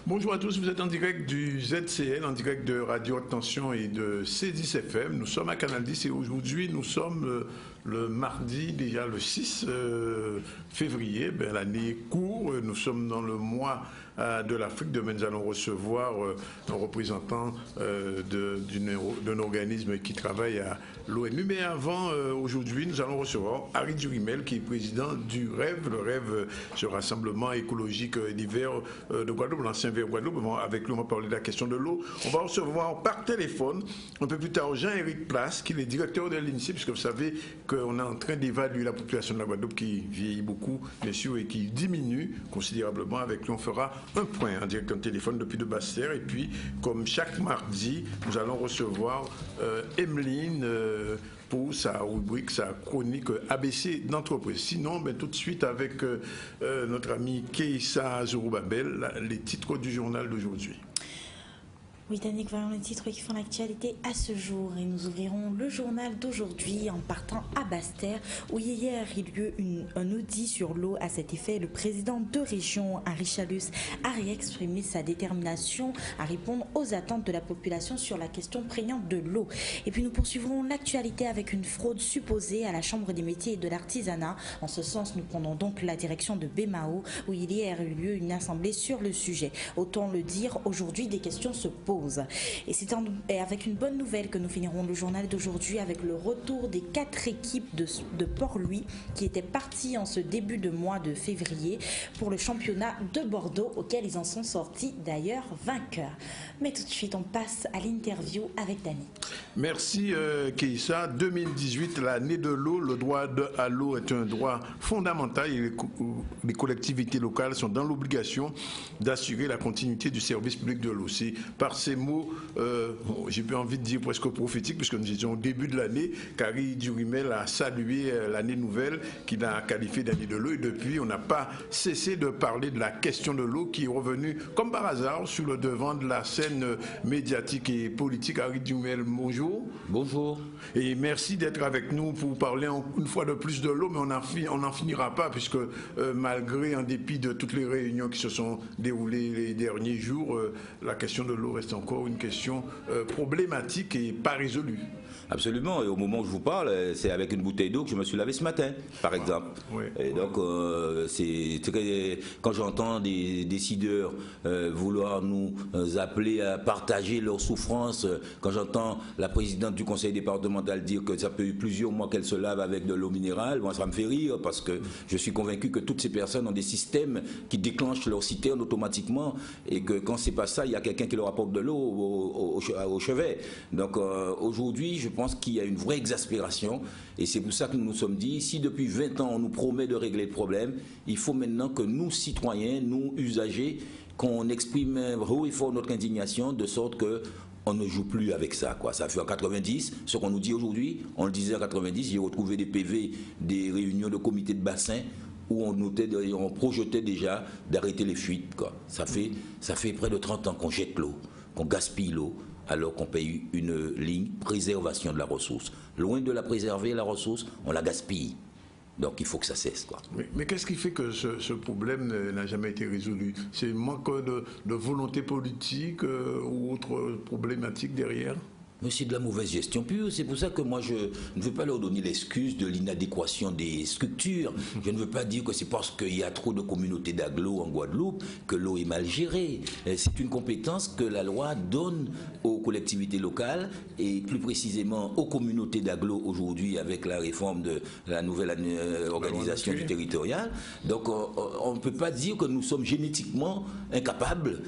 Bonjour à tous, vous êtes en direct du ZCL, en direct de Radio Attention et de C10FM. Nous sommes à Canal 10 et aujourd'hui nous sommes le mardi, déjà le 6 février. L'année court, nous sommes dans le mois de l'Afrique. Demain nous allons recevoir un représentant d'un organisme qui travaille à l'ONU. Mais avant, aujourd'hui, nous allons recevoir Harry Durimel qui est président du REV. Le REV, ce rassemblement écologique d'hiver de Guadeloupe, l'ancien vers Guadeloupe. Avec lui, on va parler de la question de l'eau. On va recevoir par téléphone un peu plus tard Jean-Éric Place, qui est le directeur de l'INSEE, puisque vous savez qu'on est en train d'évaluer la population de la Guadeloupe qui vieillit beaucoup, bien sûr, et qui diminue considérablement. Avec lui, on fera un point en direct en téléphone depuis de Basse-Terre. Et puis, comme chaque mardi, nous allons recevoir Emeline pour sa rubrique, sa chronique ABC d'entreprise. Sinon, tout de suite avec notre ami Keïssa Zorobabel, les titres du journal d'aujourd'hui. Oui, Danick, voyons les titres qui font l'actualité à ce jour. Et nous ouvrirons le journal d'aujourd'hui en partant à Basse-Terre, où hier il y a eu un audit sur l'eau. À cet effet, le président de région, Henri Chalus, a réexprimé sa détermination à répondre aux attentes de la population sur la question prégnante de l'eau. Et puis nous poursuivrons l'actualité avec une fraude supposée à la Chambre des métiers et de l'artisanat. En ce sens, nous prenons donc la direction de Bémao, où il y a eu lieu une assemblée sur le sujet. Autant le dire, aujourd'hui, des questions se posent. Et c'est avec une bonne nouvelle que nous finirons le journal d'aujourd'hui, avec le retour des 4 équipes de Port-Louis qui étaient parties en ce début de mois de février pour le championnat de Bordeaux, auquel ils en sont sortis d'ailleurs vainqueurs. Mais tout de suite, on passe à l'interview avec Dani. Merci Keïssa. 2018, l'année de l'eau. Le droit à l'eau est un droit fondamental et les collectivités locales sont dans l'obligation d'assurer la continuité du service public de l'eau. C'est par ces mots, j'ai plus envie de dire presque prophétique, puisque nous étions au début de l'année, qu'Harry Durimel a salué l'année nouvelle qu'il a qualifiée d'année de l'eau, et depuis on n'a pas cessé de parler de la question de l'eau qui est revenue comme par hasard sur le devant de la scène médiatique et politique. Harry Durimel, bonjour. Bonjour. Et merci d'être avec nous pour parler une fois de plus de l'eau, mais on n'en finira pas, puisque malgré, en dépit de toutes les réunions qui se sont déroulées les derniers jours, la question de l'eau reste encore une question problématique et pas résolue. Absolument, et au moment où je vous parle, c'est avec une bouteille d'eau que je me suis lavé ce matin, par exemple. Oui. Et donc, quand j'entends des décideurs vouloir nous appeler à partager leurs souffrances, quand j'entends la présidente du conseil départemental dire que ça fait plusieurs mois qu'elle se lave avec de l'eau minérale, moi ça me fait rire, parce que je suis convaincu que toutes ces personnes ont des systèmes qui déclenchent leur citerne automatiquement, et que quand c'est pas ça, il y a quelqu'un qui leur apporte de l'eau au chevet. Donc aujourd'hui, je pense qu'il y a une vraie exaspération, et c'est pour ça que nous nous sommes dit, si depuis 20 ans on nous promet de régler le problème, il faut maintenant que nous, citoyens, nous, usagers, qu'on exprime haut et fort notre indignation, de sorte que on ne joue plus avec ça, quoi. Ça fait en 90, ce qu'on nous dit aujourd'hui, on le disait en 90, j'ai retrouvé des PV, des réunions de comités de bassin, où on projetait déjà d'arrêter les fuites, quoi. Ça fait près de 30 ans qu'on jette l'eau, qu'on gaspille l'eau, alors qu'on paye une ligne préservation de la ressource. Loin de la préserver, la ressource, on la gaspille. Donc il faut que ça cesse, quoi. Mais qu'est-ce qui fait que ce problème n'a jamais été résolu? C'est un manque de volonté politique ou autre problématique derrière? Mais c'est de la mauvaise gestion pure. C'est pour ça que moi, je ne veux pas leur donner l'excuse de l'inadéquation des structures. Je ne veux pas dire que c'est parce qu'il y a trop de communautés d'agglos en Guadeloupe que l'eau est mal gérée. C'est une compétence que la loi donne aux collectivités locales, et plus précisément aux communautés d'agglos aujourd'hui, avec la réforme de la nouvelle organisation du territorial. Donc on ne peut pas dire que nous sommes génétiquement incapables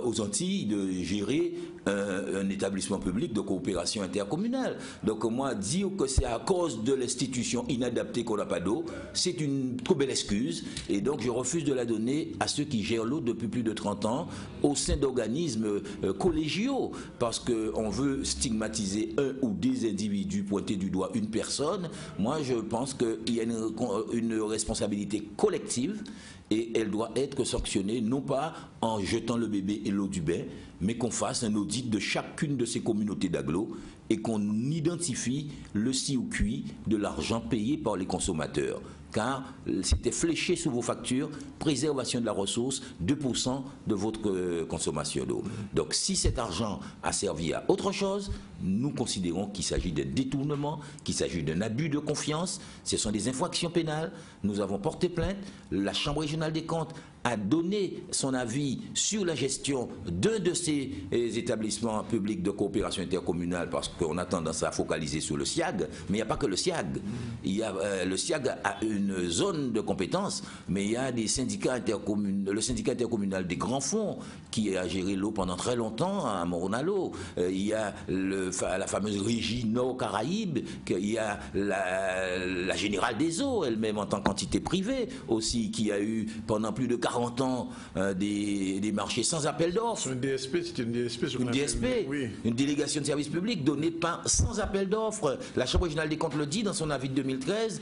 aux Antilles de gérer un établissement public de coopération intercommunale. Donc moi, dire que c'est à cause de l'institution inadaptée qu'on n'a pas d'eau, c'est une trop belle excuse, et donc je refuse de la donner à ceux qui gèrent l'eau depuis plus de 30 ans au sein d'organismes collégiaux, parce qu'on veut stigmatiser un ou des individus, pointer du doigt une personne. Moi, je pense qu'il y a une responsabilité collective, et elle doit être sanctionnée, non pas en jetant le bébé et l'eau du bain, mais qu'on fasse un audit de chacune de ces communautés d'agglos et qu'on identifie le circuit de l'argent payé par les consommateurs. Car c'était fléché sous vos factures, préservation de la ressource, 2% de votre consommation d'eau. Donc si cet argent a servi à autre chose, nous considérons qu'il s'agit d'un détournement, qu'il s'agit d'un abus de confiance, ce sont des infractions pénales. Nous avons porté plainte, la Chambre régionale des comptes a donné son avis sur la gestion d'un de ces établissements publics de coopération intercommunale, parce qu'on a tendance à focaliser sur le SIAG, mais il n'y a pas que le SIAG. Il y a, le SIAG a une zone de compétence, mais il y a des syndicats intercommunaux, le syndicat intercommunal des grands fonds qui a géré l'eau pendant très longtemps à Moronalo. Il y a la fameuse régie Nord-Caraïbes, il y a la Générale des Eaux elle-même en tant qu'entité privée aussi, qui a eu pendant plus de 40 ans des marchés sans appel d'offres. Une DSP, c'était une DSP. Une DSP, oui. Une délégation de service public donnée sans appel d'offres. La Chambre régionale des comptes le dit dans son avis de 2013.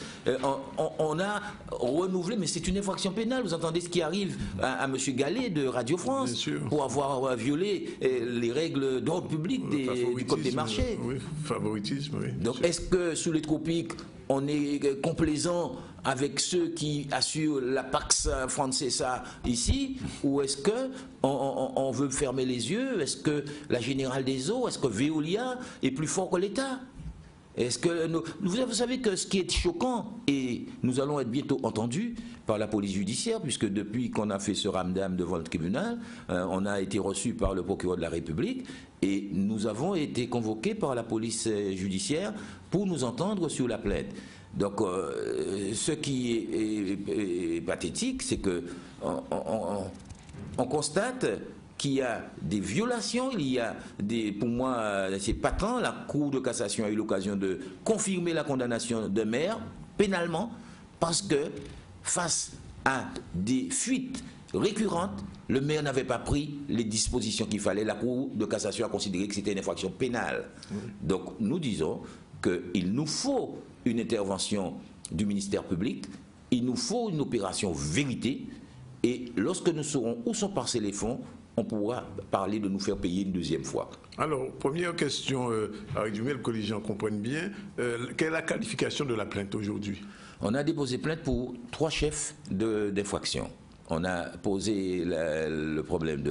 On a renouvelé, mais c'est une infraction pénale. Vous entendez ce qui arrive à M. Gallet de Radio France pour avoir violé les règles d'ordre public du Code des marchés. Oui, favoritisme, oui. Donc est-ce que sous les tropiques, on est complaisant avec ceux qui assurent la Pax Francesa ici, ou est-ce que on veut fermer les yeux? Est-ce que la Générale des Eaux, est-ce que Veolia est plus fort que l'État? Est-ce que vous savez que ce qui est choquant, et nous allons être bientôt entendus par la police judiciaire, puisque depuis qu'on a fait ce ramdam devant le tribunal, on a été reçu par le procureur de la République, et nous avons été convoqués par la police judiciaire pour nous entendre sur la plainte. Donc, ce qui est pathétique, c'est que on constate qu'il y a des violations, il y a pour moi, c'est patent, la Cour de cassation a eu l'occasion de confirmer la condamnation de maire pénalement, parce que face à des fuites récurrentes, le maire n'avait pas pris les dispositions qu'il fallait. La Cour de cassation a considéré que c'était une infraction pénale. Donc nous disons qu'il nous faut une intervention du ministère public, il nous faut une opération vérité, et lorsque nous saurons où sont passés les fonds, on pourra parler de nous faire payer une deuxième fois. Alors, première question, à résumer, que les gens comprennent bien, quelle est la qualification de la plainte aujourd'hui? On a déposé plainte pour 3 chefs d'infraction. On a posé le problème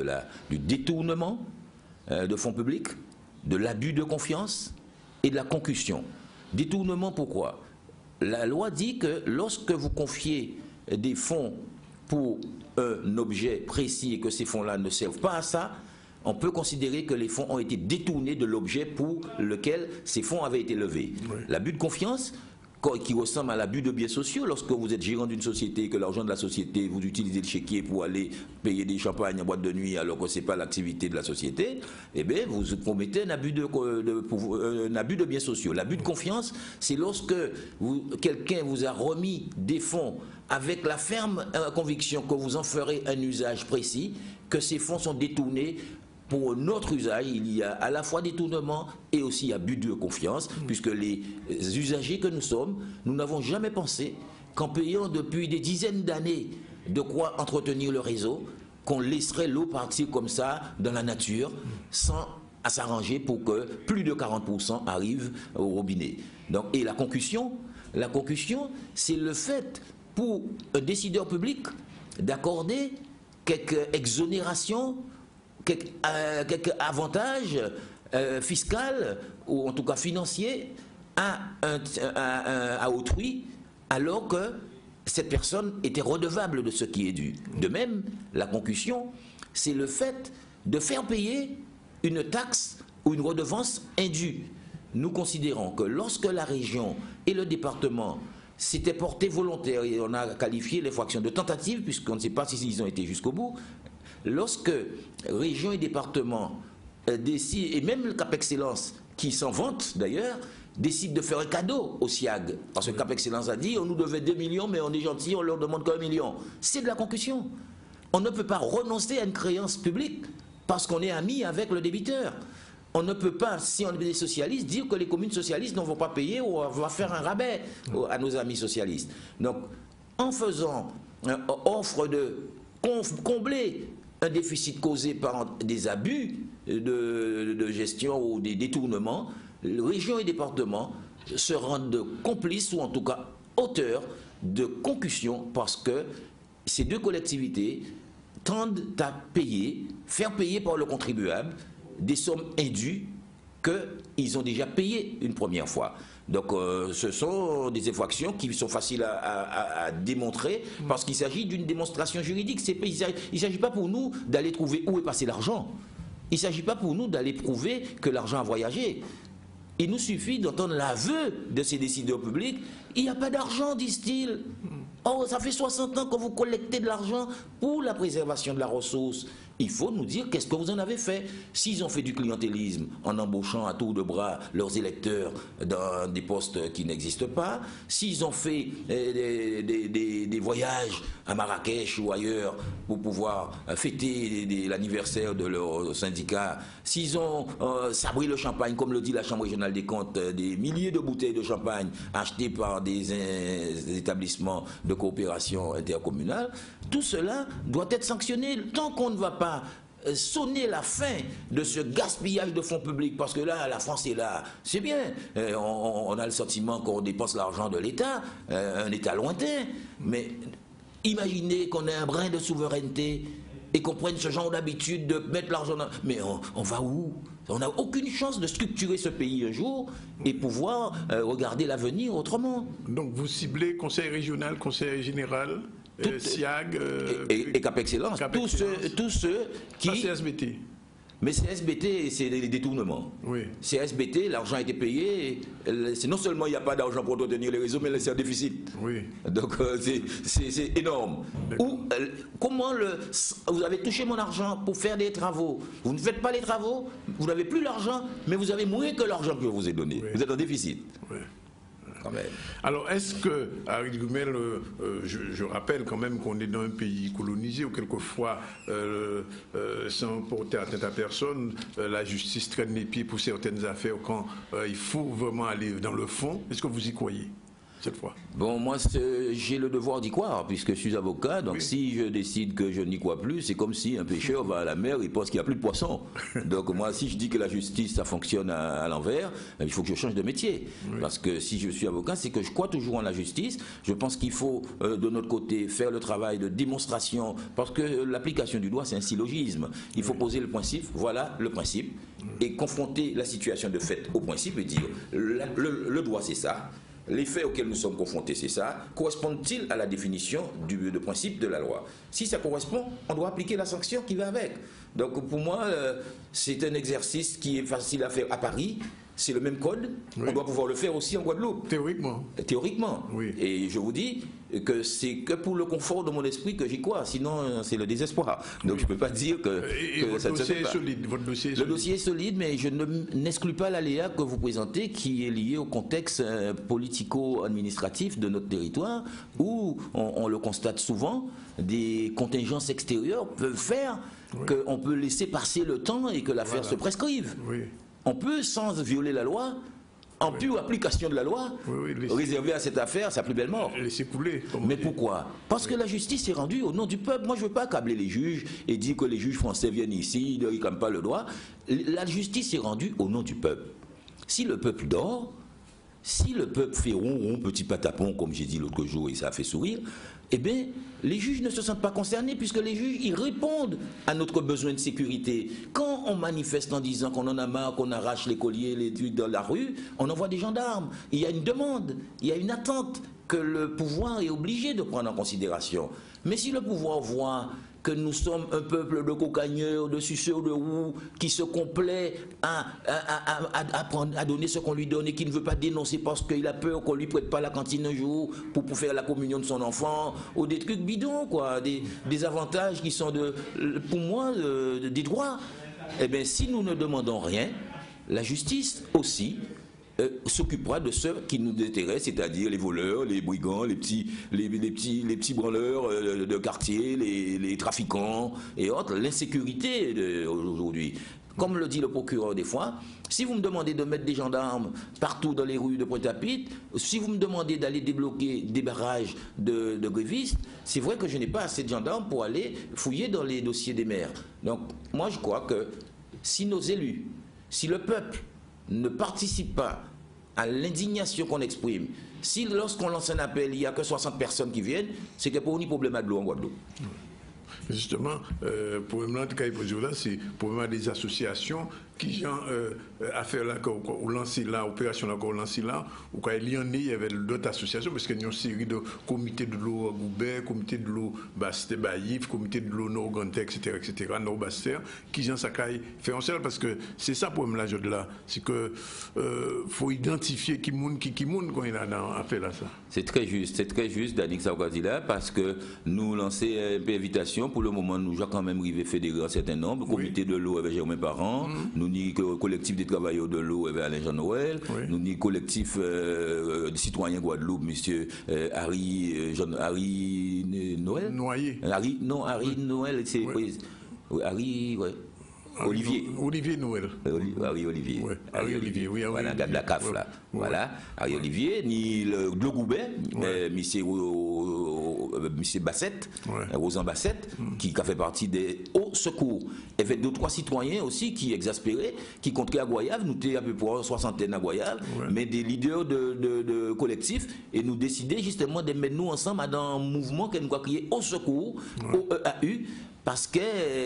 du détournement de fonds publics, de l'abus de confiance et de la concussion. Détournement, pourquoi? La loi dit que lorsque vous confiez des fonds pour un objet précis et que ces fonds-là ne servent pas à ça, on peut considérer que les fonds ont été détournés de l'objet pour lequel ces fonds avaient été levés. Oui. L'abus de confiance, qui ressemble à l'abus de biens sociaux, lorsque vous êtes gérant d'une société et que l'argent de la société, vous utilisez le chéquier pour aller payer des champagnes en boîte de nuit alors que ce n'est pas l'activité de la société, eh bien, vous commettez un abus de biens sociaux. L'abus de confiance, c'est lorsque quelqu'un vous a remis des fonds avec la ferme conviction que vous en ferez un usage précis, que ces fonds sont détournés pour notre usage. Il y a à la fois détournement et aussi abus de confiance, puisque les usagers que nous sommes, nous n'avons jamais pensé qu'en payant depuis des dizaines d'années de quoi entretenir le réseau, qu'on laisserait l'eau partir comme ça dans la nature, sans à s'arranger pour que plus de 40% arrivent au robinet. Donc, et la concussion, c'est le fait pour un décideur public d'accorder quelques exonérations, quelques avantages fiscaux ou en tout cas financiers à autrui, alors que cette personne était redevable de ce qui est dû. De même, la concussion, c'est le fait de faire payer une taxe ou une redevance indue. Nous considérons que lorsque la région et le département s'étaient portés volontaires, et on a qualifié l'infraction de tentative, puisqu'on ne sait pas s'ils ont été jusqu'au bout, lorsque région et département décident, et même le Cap Excellence, qui s'en vante d'ailleurs, décide de faire un cadeau au SIAG. Parce que Cap Excellence a dit, on nous devait 2 millions, mais on est gentil, on leur demande qu'1 million. C'est de la concussion. On ne peut pas renoncer à une créance publique parce qu'on est ami avec le débiteur. On ne peut pas, si on est des socialistes, dire que les communes socialistes ne vont pas payer ou on va faire un rabais à nos amis socialistes. Donc, en faisant offre de combler un déficit causé par des abus de gestion ou des détournements, régions et départements se rendent complices ou en tout cas auteurs de concussions parce que ces deux collectivités tendent à payer, faire payer par le contribuable des sommes indues qu'ils ont déjà payées une première fois. Donc ce sont des infractions qui sont faciles à démontrer parce qu'il s'agit d'une démonstration juridique. Il ne s'agit pas pour nous d'aller trouver où est passé l'argent. Il ne s'agit pas pour nous d'aller prouver que l'argent a voyagé. Il nous suffit d'entendre l'aveu de ces décideurs publics. Il n'y a pas d'argent, disent-ils. Oh, ça fait 60 ans que vous collectez de l'argent pour la préservation de la ressource. Il faut nous dire qu'est-ce que vous en avez fait. S'ils ont fait du clientélisme en embauchant à tour de bras leurs électeurs dans des postes qui n'existent pas, s'ils ont fait des voyages à Marrakech ou ailleurs pour pouvoir fêter l'anniversaire de leur syndicat, s'ils ont sabré le champagne, comme le dit la Chambre régionale des comptes, des milliers de bouteilles de champagne achetées par des établissements de coopération intercommunale, tout cela doit être sanctionné tant qu'on ne va pas sonner la fin de ce gaspillage de fonds publics, parce que là, la France est là, c'est bien, on a le sentiment qu'on dépense l'argent de l'État, un État lointain, mais imaginez qu'on ait un brin de souveraineté et qu'on prenne ce genre d'habitude de mettre l'argent dans... Mais on va où? On n'a aucune chance de structurer ce pays un jour et pouvoir regarder l'avenir autrement. Donc vous ciblez conseil régional, conseil général, SIAG et Cap Excellence, tous ceux qui... Pas CSBT. Mais CSBT, c'est des détournements. Oui. CSBT, l'argent a été payé. C'est non seulement il n'y a pas d'argent pour entretenir les réseaux, mais c'est un déficit. Oui. Donc c'est énorme. Comment vous avez touché mon argent pour faire des travaux? Vous ne faites pas les travaux, vous n'avez plus l'argent, mais vous avez moins que l'argent que je vous ai donné. Oui. Vous êtes en déficit. Oui. Quand même. Alors, est-ce que, Harry Gumel, je rappelle quand même qu'on est dans un pays colonisé où quelquefois, sans porter atteinte à personne, la justice traîne les pieds pour certaines affaires quand il faut vraiment aller dans le fond. Est-ce que vous y croyez cette fois? Bon, moi, j'ai le devoir d'y croire, puisque je suis avocat, donc oui. Si je décide que je n'y crois plus, c'est comme si un pêcheur va à la mer et pense qu'il n'y a plus de poissons. Donc moi, si je dis que la justice, ça fonctionne à l'envers, il faut que je change de métier. Oui. Parce que si je suis avocat, c'est que je crois toujours en la justice. Je pense qu'il faut, de notre côté, faire le travail de démonstration, parce que l'application du droit, c'est un syllogisme. Il faut poser le principe, voilà le principe, et confronter la situation de fait au principe et dire, le droit, c'est ça. Les faits auxquels nous sommes confrontés, c'est ça. Correspondent-ils à la définition de principe de la loi? Si ça correspond, on doit appliquer la sanction qui va avec. Donc pour moi, c'est un exercice qui est facile à faire à Paris. C'est le même code. Oui. On doit pouvoir le faire aussi en Guadeloupe. Théoriquement. Théoriquement. Oui. Et je vous dis que c'est que pour le confort de mon esprit que j'y crois. Sinon, c'est le désespoir. Donc je ne peux pas dire que ça ne se fait pas. Votre dossier est solide. Le dossier est solide, mais je n'exclus pas l'aléa que vous présentez qui est lié au contexte politico-administratif de notre territoire où on le constate souvent, des contingences extérieures peuvent faire qu'on peut laisser passer le temps et que l'affaire se prescrive. Oui. On peut, sans violer la loi, en pure application de la loi, réserver à cette affaire sa plus belle mort. Laisser couler. Mais pourquoi? Parce que la justice est rendue au nom du peuple. Moi, je ne veux pas accabler les juges et dire que les juges français viennent ici, ils ne réclament pas le droit. La justice est rendue au nom du peuple. Si le peuple dort, si le peuple fait ronron, petit patapon, comme j'ai dit l'autre jour, et ça a fait sourire, eh bien, les juges ne se sentent pas concernés puisque les juges, ils répondent à notre besoin de sécurité. Quand on manifeste en disant qu'on en a marre, qu'on arrache les colliers, les trucs dans la rue, on envoie des gendarmes. Il y a une demande, il y a une attente que le pouvoir est obligé de prendre en considération. Mais si le pouvoir voit que nous sommes un peuple de cocagneurs, de suceurs de roue, qui se complaît à donner ce qu'on lui donne et qui ne veut pas dénoncer parce qu'il a peur qu'on ne lui prête pas la cantine un jour pour faire la communion de son enfant, ou des trucs bidons, quoi, des avantages qui sont, pour moi, des droits. Eh bien, si nous ne demandons rien, la justice aussi s'occupera de ceux qui nous intéressent, c'est-à-dire les voleurs, les brigands, les petits branleurs de quartier, les trafiquants et autres, l'insécurité aujourd'hui. Comme le dit le procureur des fois, si vous me demandez de mettre des gendarmes partout dans les rues de Pointe-à-Pitre, si vous me demandez d'aller débloquer des barrages de grévistes, c'est vrai que je n'ai pas assez de gendarmes pour aller fouiller dans les dossiers des maires. Donc moi je crois que si nos élus, si le peuple ne participe pas à l'indignation qu'on exprime, si lorsqu'on lance un appel, il n'y a que 60 personnes qui viennent, c'est que pour nous, problème de l'eau en Guadeloupe. Justement, pour le cas là, c'est pour des associations qui ont affaire là, ou lancé là, opération là, ou lancé là, ou quand il y en a, il y avait d'autres associations, parce qu'il y a une série de comités de l'eau Goubert, comité de l'eau Basté Baïf, comité de l'eau Nord-Ganté, etc., Nord-Basté, qui ont ça fait en sorte, parce que c'est ça pour me de là, c'est que faut identifier qui moun quand il a dans affaire là ça. C'est très juste, Danick Sarkozy-là, parce que nous lançons une invitation. Pour le moment, nous avons quand même arrivé à fédérer un certain nombre. Le comité de l'eau avec Germain Parent, nous ni collectif des travailleurs de l'eau avec Alain Jean Noël, nous ni collectif de citoyens Guadeloupe, monsieur Harry Noël. Noyer. Harry Noël, c'est Harry, ouais. Olivier Noël. Harry Olivier. Ouais. Harry Olivier, oui. Voilà, gars de la CAF là. Ouais. Voilà, Harry Olivier, ni le Goubet, monsieur Bassette, Rosan Bassette, qui a fait partie des hauts secours. Il y avait 2-3 citoyens aussi qui exaspéraient, qui contraient à Goyave, nous étions à peu près 60 à Goyave, mais des leaders de collectifs, et nous décidions justement de mettre nous ensemble dans un mouvement que nous avons créé au secours, au EAU, parce qu'il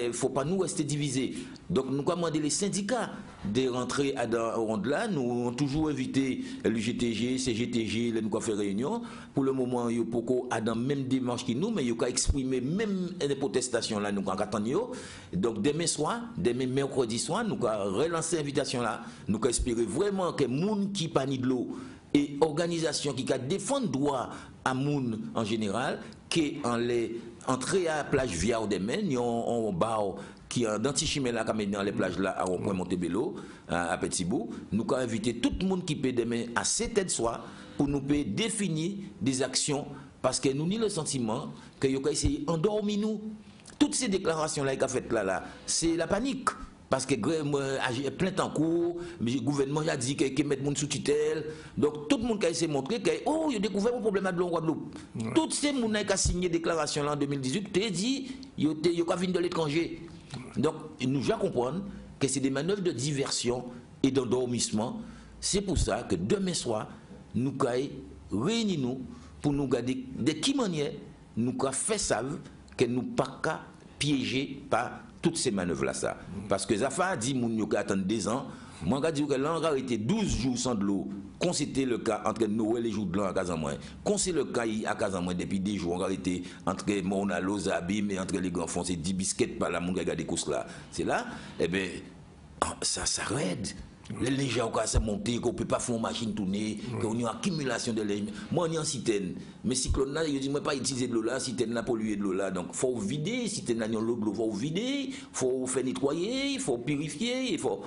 ne faut pas nous rester divisés. Donc nous avons demandé les syndicats de rentrer au rond-là. Nous avons toujours invité l'UGTG, CGTG, nous avons fait réunion. Pour le moment, il y a beaucoup à dans même démarche que nous, mais il y a exprimé même des protestations là, nous avons. Donc demain soir, demain mercredi soir, nous avons relancé l'invitation là. Nous avons espéré vraiment que les gens qui panient de l'eau et organisations qui défendent droit à moun en général, qui en les entrer à la plage via au demain, on bar qui en d'antichimé là comme dans les plages là à Rond-Point Montebello à Petit-Bou, nous avons invité tout le monde qui peut demain à 7h de soir pour nous définir des actions parce que nous avons le sentiment que nous avons essayé d'endormir nous. Toutes ces déclarations là qu'a faites là, c'est la panique. Parce que plein temps court, le gouvernement a dit qu'il met le monde sous tutelle. Donc tout le monde a essayé de montrer qu'il a découvert un problème de l'eau en Guadeloupe. Tous ces gens qui ont signé déclaration là en 2018, tu as dit qu'ils ont venus de l'étranger. Donc nous devons comprendre que c'est des manœuvres de diversion et d'endormissement. C'est pour ça que demain soir, nous allons réunir pour nous garder de qui manière nous allons faire ça que nous ne sommes pas piégés par toutes ces manœuvres-là, ça. Parce que Zafa a dit que nous attendre 2 ans. Moi, je dis que là, on a été 12 jours sans de l'eau. Quand c'était le cas entre Noël et les jours de l'an à Casamouin. Quand c'est le cas à Casamouin, depuis 10 jours, on a été entre Mona, Lozabim et entre les grands fonds, c'est 10 biscuits par là, mon gars, des courses là. C'est là, eh bien, ça s'arrête. Les gens ont monté, qu'on ne peut pas faire une machine tourner, qu'on a une accumulation de lait. Moi, on est en citerne. Mais cyclone là, je dis, moi, pas utiliser de l'eau là, citerne là, polluer de l'eau là. Donc, il faut vider, citerne là, l'eau de l'eau, il faut vider, il faut faire nettoyer, il faut purifier, il faut.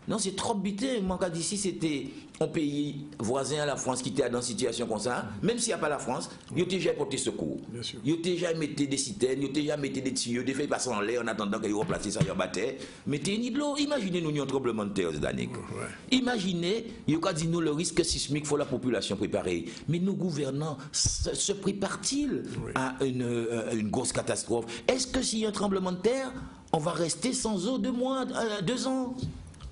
Non, c'est trop buté. Moi, quand d'ici, c'était un pays voisin à la France qui était dans une situation comme ça, même s'il n'y a pas la France, il a déjà porté secours. Il a déjà mis des citernes, il a déjà mis des tuyaux, des faits passer en l'air en attendant qu'il remplace ça, il a battu. Mettez une de l'eau. Imaginez nous un tremblement de terre cette année. Imaginez, il a dit nous le risque sismique, il faut la population préparer. Mais nos gouvernants se préparent-ils à une grosse catastrophe? Est-ce que s'il y a un tremblement de terre, on va rester sans eau 2 mois, 2 ans?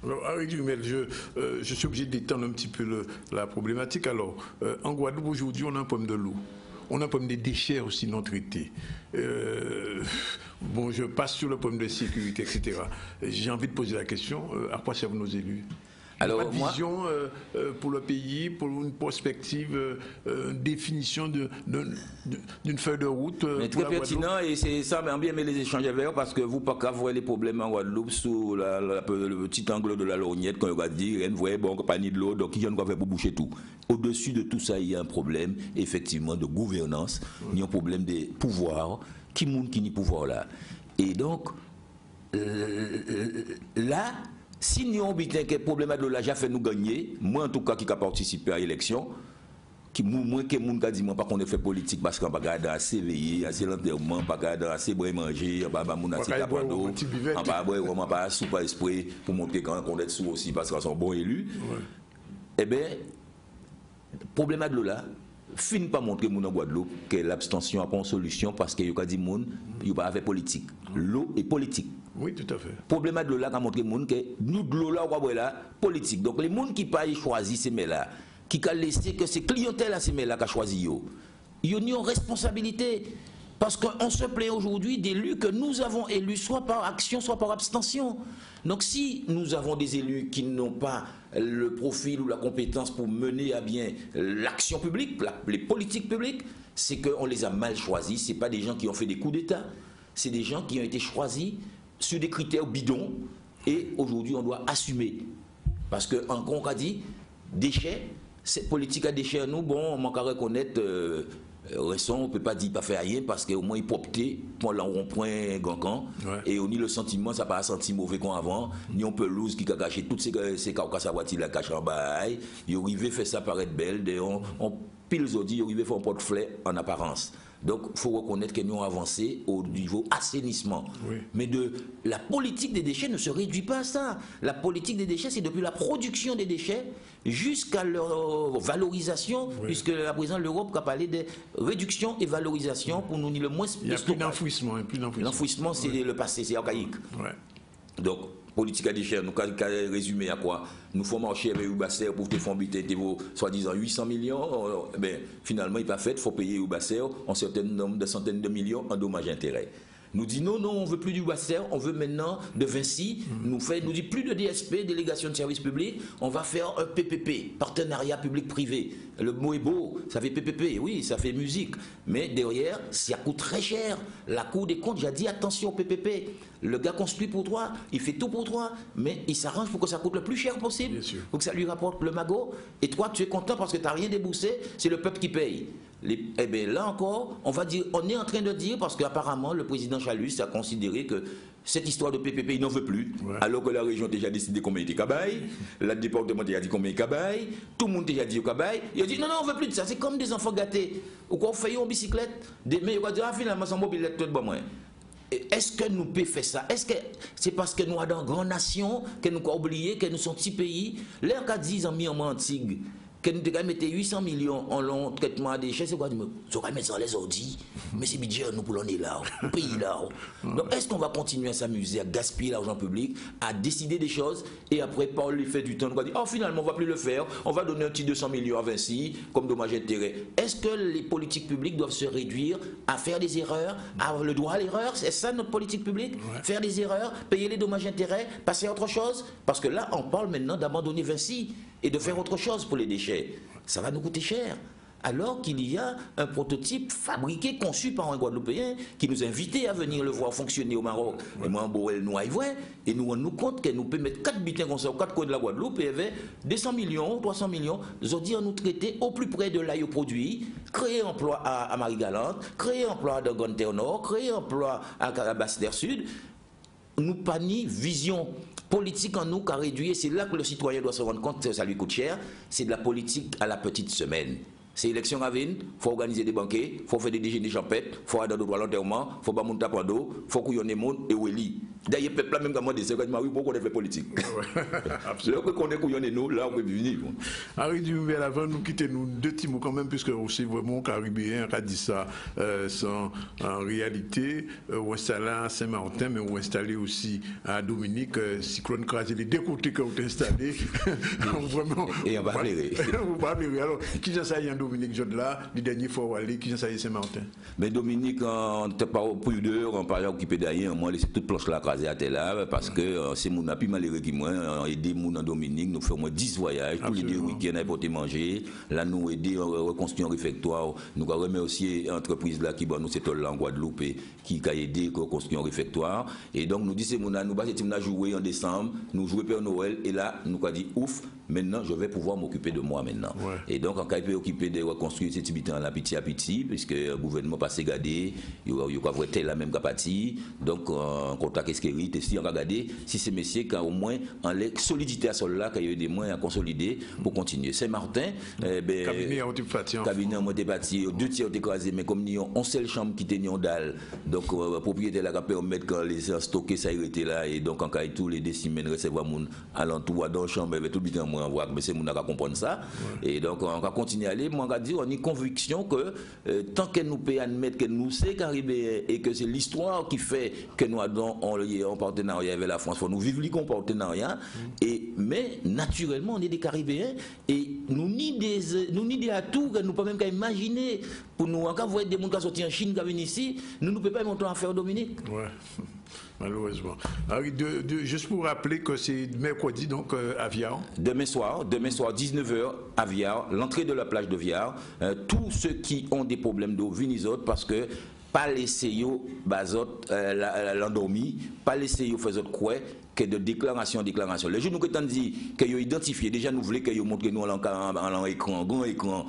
Alors, Harry Dumel, je suis obligé d'étendre un petit peu la problématique. Alors, en Guadeloupe, aujourd'hui, on a un problème de l'eau. On a un problème des déchets aussi non traités. Bon, je passe sur le problème de sécurité, etc. J'ai envie de poser la question, à quoi servent nos élus? Alors, pas de vision pour le pays, pour une perspective, une définition d'une feuille de route. Mais très pertinent, et c'est ça, mais bien les échanges avec eux, parce que vous pas qu'à voir les problèmes en Guadeloupe sous le petit angle de la lorgnette, quand on va dire, vous voyez, bon, compagnie de l'eau, donc qui vient quoi faire pour boucher tout. Au-dessus de tout ça, il y a un problème, effectivement, de gouvernance, il y a un problème de pouvoir, qui n'y pouvoir là. Et donc, là, si nous avons que le problème de l'eau a fait nous gagner, moi en tout cas qui a participé à l'élection, moins que moun ka dit moi pas qu'on fait politique parce qu'on pas garder assez veillé, assez l'enterrement, pas garder assez boire manger, pas moun assez tapando, on pas boire vraiment pas soupe esprit pour montrer qu'on est sous aussi parce qu'on sont bons élus. Eh bien problème de l'eau là fin pas montrer moun en Guadeloupe que l'abstention a pas une solution parce que yo ka dit moun yo pas avec politique. L'eau est politique. Oui, tout à fait. Le problème de l'eau là, a montré le monde que nous, de l'eau là, on voit là, politique. Donc, les gens qui pas choisi ces mets-là, qui ont laissé que ces clientèles à ces mets-là qui ont choisi, ils ont une responsabilité. Parce qu'on se plaint aujourd'hui d'élus que nous avons élus, soit par action, soit par abstention. Donc si nous avons des élus qui n'ont pas le profil ou la compétence pour mener à bien l'action publique, les politiques publiques, c'est qu'on les a mal choisis. Ce n'est pas des gens qui ont fait des coups d'État, c'est des gens qui ont été choisis sur des critères bidons. Et aujourd'hui, on doit assumer. Parce qu'en gros, on a dit, déchets, cette politique à déchets, nous, bon, on manque à reconnaître... on ne peut pas dire pas faire rien parce qu'au moins il peut opter pour là où on prend un gancan et on a le sentiment, ça n'a pas senti mauvais comme avant, ni on pelouse qui a caché toutes ces carcasses à voiture, la cache en bas, il arrive à faire ça paraître belle, on pile les autres, il arrive à faire un pot de fleurs en apparence. Donc, il faut reconnaître que nous avons avancé au niveau assainissement. Oui. Mais la politique des déchets ne se réduit pas à ça. La politique des déchets, c'est depuis la production des déchets jusqu'à leur valorisation, puisque à présent, l'Europe a parlé de réduction et valorisation pour nous le moins... Il n'y a plus d'enfouissement. L'enfouissement, c'est le passé, c'est archaïque. Donc, politique à déchets, nous avons résumé à quoi? Nous faisons marcher avec Ubasser pour te faire buter soi-disant 800 millions. Ben, finalement, il n'est pas fait, il faut payer Ubasser un certain nombre de centaines de millions en dommages et intérêts. Nous dit non, on ne veut plus du Ubasser, on veut maintenant de Vinci. Nous dit plus de DSP, délégation de service public, on va faire un PPP, partenariat public-privé. Le mot est beau, ça fait PPP, oui, ça fait musique. Mais derrière, ça coûte très cher. La Cour des comptes, j'ai dit attention au PPP. Le gars construit pour toi, il fait tout pour toi, mais il s'arrange pour que ça coûte le plus cher possible, pour que ça lui rapporte le magot. Et toi, tu es content parce que tu n'as rien déboursé, c'est le peuple qui paye. Eh bien, là encore, on est en train de dire, parce qu'apparemment, le président Chalus a considéré que cette histoire de PPP, il n'en veut plus, alors que la région a déjà décidé combien il était cabaye, le département a dit combien il cabaye, tout le monde a déjà dit au cabaye, il a dit non, on ne veut plus de ça, c'est comme des enfants gâtés. Ou quoi, on fait en bicyclette, mais il va dire, finalement, son mobilette, tout de bon. Est-ce que nous pouvons faire ça? Est-ce que c'est parce que nous sommes dans une grande nation que nous avons oublié que nous sommes petits pays? L'air qu'a 10 ans mis en antique, que nous devons mettre 800 millions en long traitement des déchets, c'est quoi? Nous devons mettre ça les audits, mais c'est budget nous pour l'année là, le pays là. Donc est-ce qu'on va continuer à s'amuser, à gaspiller l'argent public, à décider des choses et après par l'effet du temps, on va dire oh finalement on ne va plus le faire, on va donner un petit 200 millions à Vinci comme dommage intérêt. Est-ce que les politiques publiques doivent se réduire à faire des erreurs, à avoir le droit à l'erreur? C'est ça notre politique publique? Faire des erreurs, payer les dommages intérêts, passer à autre chose? Parce que là on parle maintenant d'abandonner Vinci et de faire autre chose pour les déchets. Ça va nous coûter cher. Alors qu'il y a un prototype fabriqué, conçu par un Guadeloupéen qui nous invitait à venir le voir fonctionner au Maroc. Et moi, nous arrivons et nous rendons compte que nous pouvons mettre 4 butins comme ça aux 4 coins de la Guadeloupe et il y avait 200 millions, 300 millions. Nous avons dit à nous traiter au plus près de là au produit, créer emploi à Marie-Galante, créer emploi à Gonterre Nord, créer emploi à Basse-Terre Sud. Nous pas ni vision politique en nous qu'a réduit, c'est là que le citoyen doit se rendre compte que ça lui coûte cher, c'est de la politique à la petite semaine. C'est élection à venir, il faut organiser des banquets, il faut faire des déjeuners champêtres, il faut aller dans le l'enterrement, il faut pas monter à point d'eau, il faut couillonner le monde et où est d'ailleurs, le peuple même comme des oui, pourquoi on fait politique. Là qu'on est couillonné nous, là on peut venir. Henri Dumoubel, avant nous quitter nous deux petits mots quand même, puisque aussi vraiment Caribéen a dit ça, sont en réalité ou installé à Saint-Martin, mais ou installé aussi à Dominique, Cyclone Crasé, les deux côtés que vous avez installés. Vraiment. Et on va plaire. On va plaire. Alors, qui j'en sais Dominique Jodla, le dernier fois où aller, qui j'en sais Saint-Martin? Mais Dominique, on n'était pas au plus d'heures, on parlait occupé derrière, moi laissé toute planche là. À là parce que c'est mon plus malheureux qui moi aider mon en Dominique nous faisons 10 voyages tous les 2 week-ends pour te manger là nous aider à reconstruire un réfectoire nous remercier l'entreprise là qui nous c'est là en Guadeloupe et qui a aidé à construire un réfectoire et donc nous dit c'est mon nous bas c'est jouer en décembre nous jouer Père Noël et là nous a dit ouf maintenant je vais pouvoir m'occuper de moi maintenant et donc en cas il peut occuper de reconstruire ces habitants là petit à petit puisque le gouvernement passé gardé il y a vrai la même capacité donc en contact et si on va regarder si ces messieurs qui ont au moins en solidité à sol là qu'il y a eu des moyens à consolider pour continuer. Saint-Martin, cabinet en montée 2 tiers écrasés, mais comme nous avons une seule chambre qui était en dalle, donc propriétaire là permettre quand les stocker ça été là et donc en cas tous les décimènes recevoir mon alentour dans chambre avec tout bien moi, mais c'est mon qui comprendre ça. Et donc, on va continuer à aller. Moi, on va dire, on a une conviction que tant que nous pouvons admettre que nous sommes caribéens et que c'est l'histoire qui fait que nous avons en partenariat avec la France, faut nous vivre en partenariat. Mais naturellement, on est des Caribéens et nous ni des atouts que nous ne pouvons même pas imaginer pour nous. Quand vous voyez des gens qui sont sortis en Chine, qui viennent ici, nous ne pouvons pas monter en faire Dominique. Ouais. Malheureusement. Alors, juste pour rappeler que c'est mercredi, donc à Viard. Demain soir, 19h à Viard, l'entrée de la plage de Viard. Tous ceux qui ont des problèmes d'eau, viennent parce que pas laisser l'endormi, pas laisser faire quoi que de déclaration en déclaration. Les gens nous ont dit qu'ils ont identifié, déjà nous voulons qu'ils montrent nous en écran, grand écran,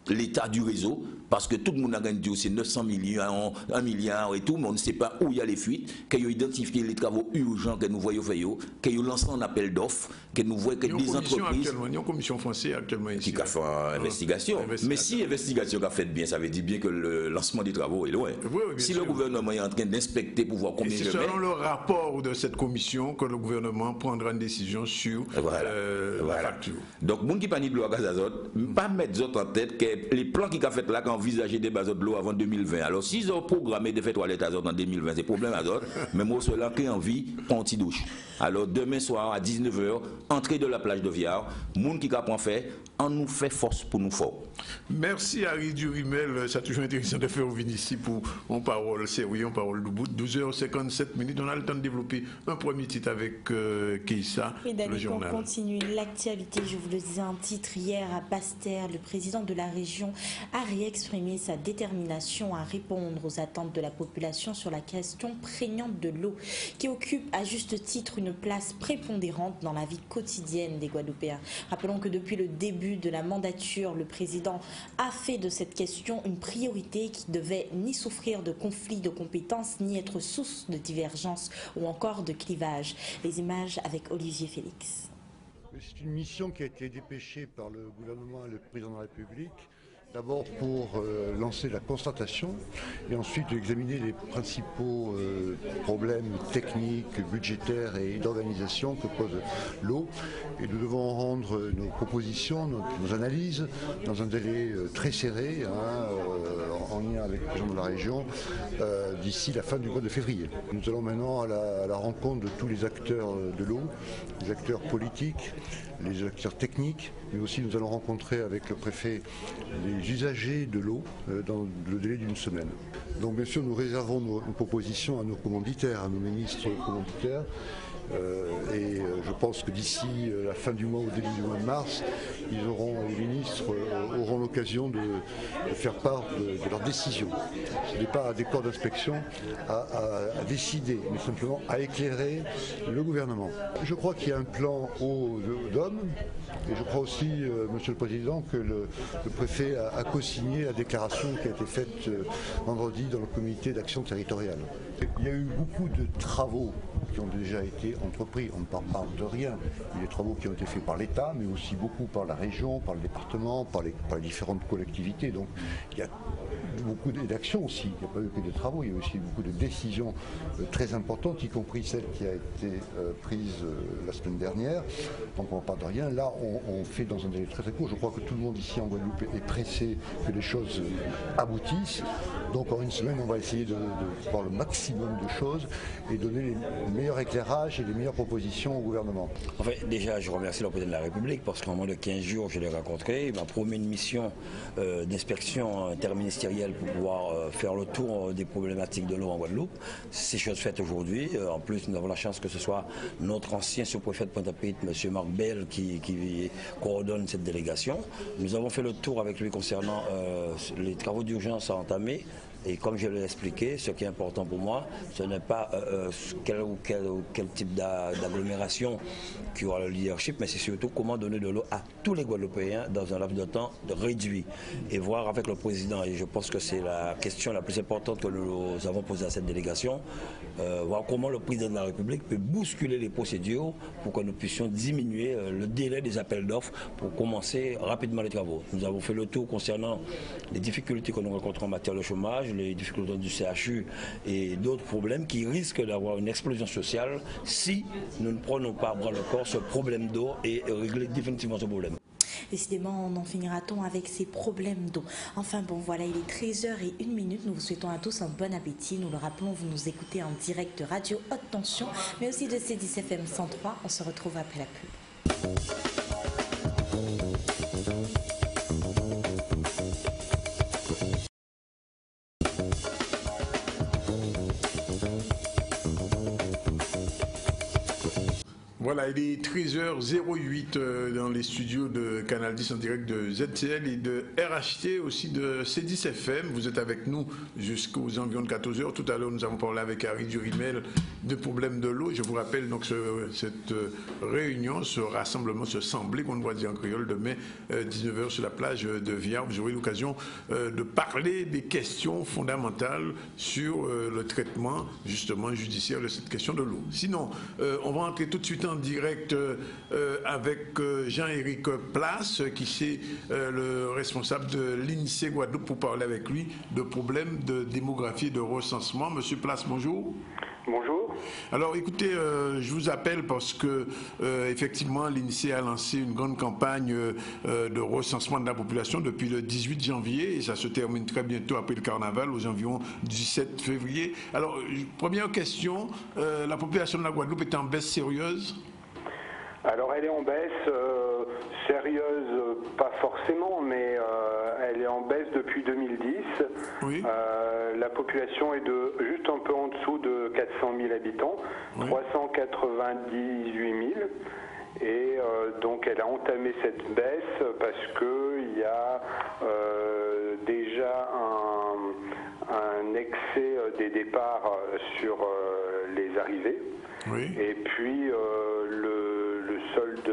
l'état du réseau, parce que tout le monde a gagné c'est 900 millions, 1 milliard et tout, mais on ne sait pas où il y a les fuites, qu'ils ont identifié les travaux urgents que nous voyons faire, qu'ils ont lancé un appel d'offres, que nous voyons que des entreprises... Il y a une commission française actuellement ici. Qui a fait une investigation. Mais si l'investigation a fait bien, ça veut dire bien que le lancement des travaux est loin. Si le gouvernement est en train d'inspecter pour voir combien... C'est selon le rapport de cette commission que le gouvernement prendra une décision sur la facture. Donc, les gens qui paniquent de l'eau à Gazazot, pas mettre en tête que les plans qui ont fait là, quand envisager des bases de l'eau avant 2020. Alors, s'ils ont programmé de faire toilettes azote en 2020, c'est problème azote, mais moi, ceux-là qui ont envie, pas un petit douche. Alors, demain soir à 19h, entrée de la plage de Viard, monde qui a fait, on nous fait force pour nous fort. Merci Harry Durimel, c'est toujours intéressant de faire venir ici pour On Parole, c'est oui, On Parole du bout. 12h57, on a le temps de développer un premier titre avec Keïssa, le journal. On continue l'actualité, je vous le disais, un titre hier à Basse-Terre, le président de la région a réexprimé sa détermination à répondre aux attentes de la population sur la question prégnante de l'eau, qui occupe à juste titre une place prépondérante dans la vie quotidienne des Guadeloupéens. Rappelons que depuis le début de la mandature, le président a fait de cette question une priorité qui devait ni souffrir de conflits de compétences, ni être source de divergences ou encore de clivages. Les images avec Olivier Félix. C'est une mission qui a été dépêchée par le gouvernement et le président de la République. D'abord pour lancer la constatation et ensuite examiner les principaux problèmes techniques, budgétaires et d'organisation que pose l'eau. Et nous devons rendre nos propositions, nos analyses dans un délai très serré, en lien avec le président de la région, d'ici la fin du mois de février. Nous allons maintenant à la rencontre de tous les acteurs de l'eau, les acteurs politiques, les acteurs techniques, mais aussi nous allons rencontrer avec le préfet les usagers de l'eau dans le délai d'une semaine. Donc bien sûr nous réservons nos propositions à nos commanditaires, à nos ministres commanditaires. Et je pense que d'ici la fin du mois ou début du mois de mars, les ministres auront l'occasion de faire part de leurs décisions. Ce n'est pas à des corps d'inspection à décider, mais simplement à éclairer le gouvernement. Je crois qu'il y a un plan eau d'hommes, et je crois aussi, Monsieur le Président, que le préfet a co-signé la déclaration qui a été faite vendredi dans le comité d'action territoriale. Il y a eu beaucoup de travaux qui ont déjà été entrepris. On ne parle de rien. Il y a des travaux qui ont été faits par l'État, mais aussi beaucoup par la région, par le département, par les différentes collectivités. Donc il y a beaucoup d'actions aussi. Il n'y a pas eu que des travaux, il y a aussi beaucoup de décisions très importantes, y compris celle qui a été prise la semaine dernière. Donc on ne parle de rien. Là, on fait dans un délai très très court. Je crois que tout le monde ici en Guadeloupe est pressé que les choses aboutissent. Donc en une semaine, on va essayer de voir le maximum de choses et donner les meilleurs éclairages et les meilleures propositions au gouvernement. En fait, déjà, je remercie le président de la République parce qu'en moins de 15 jours, je l'ai rencontré. Il m'a promis une mission d'inspection interministérielle pour pouvoir faire le tour des problématiques de l'eau en Guadeloupe. C'est chose faite aujourd'hui. En plus, nous avons la chance que ce soit notre ancien sous-préfet de Pointe-à-Pitre, M. Marc Bell, qui coordonne cette délégation. Nous avons fait le tour avec lui concernant les travaux d'urgence à entamer. Et comme je l'ai expliqué, ce qui est important pour moi, ce n'est pas quel type d'agglomération qui aura le leadership, mais c'est surtout comment donner de l'eau à tous les Guadeloupéens dans un laps de temps réduit. Et voir avec le président, et je pense que c'est la question la plus importante que nous avons posée à cette délégation, voir comment le président de la République peut bousculer les procédures pour que nous puissions diminuer le délai des appels d'offres pour commencer rapidement les travaux. Nous avons fait le tour concernant les difficultés que nous rencontrons en matière de chômage. les difficultés du CHU et d'autres problèmes qui risquent d'avoir une explosion sociale si nous ne prenons pas à bras le corps ce problème d'eau et régler définitivement ce problème. Décidément, on en finira-t-on avec ces problèmes d'eau. Enfin bon, voilà, il est 13h01. Nous vous souhaitons à tous un bon appétit. Nous le rappelons, vous nous écoutez en direct de Radio Haute Tension, mais aussi de C10FM 103. On se retrouve après la pub. Voilà, il est 13h08 dans les studios de Canal 10 en direct de ZCL et de RHT, aussi de C10FM. Vous êtes avec nous jusqu'aux environs de 14h. Tout à l'heure, nous avons parlé avec Harry Durimel de problèmes de l'eau. Je vous rappelle donc cette réunion, ce rassemblement, ce semblé qu'on doit dire en créole, demain 19h sur la plage de Viard. Vous aurez l'occasion de parler des questions fondamentales sur le traitement justement judiciaire de cette question de l'eau. Sinon, on va entrer tout de suite en direct avec Jean-Éric Place, qui est le responsable de l'INSEE Guadeloupe, pour parler avec lui de problèmes de démographie et de recensement. Monsieur Place, bonjour. Bonjour. Alors écoutez, je vous appelle parce que effectivement l'INSEE a lancé une grande campagne de recensement de la population depuis le 18 janvier et ça se termine très bientôt après le carnaval aux environs du 17 février. Alors première question, la population de la Guadeloupe est en baisse sérieuse? Alors elle est en baisse, sérieuse pas forcément, mais elle est en baisse depuis 2010. Oui. La population est de juste un peu en dessous de 400 000 habitants, oui. 398 000. Et donc elle a entamé cette baisse parce qu'il y a déjà un excès des départs sur les arrivées. Oui. Et puis le solde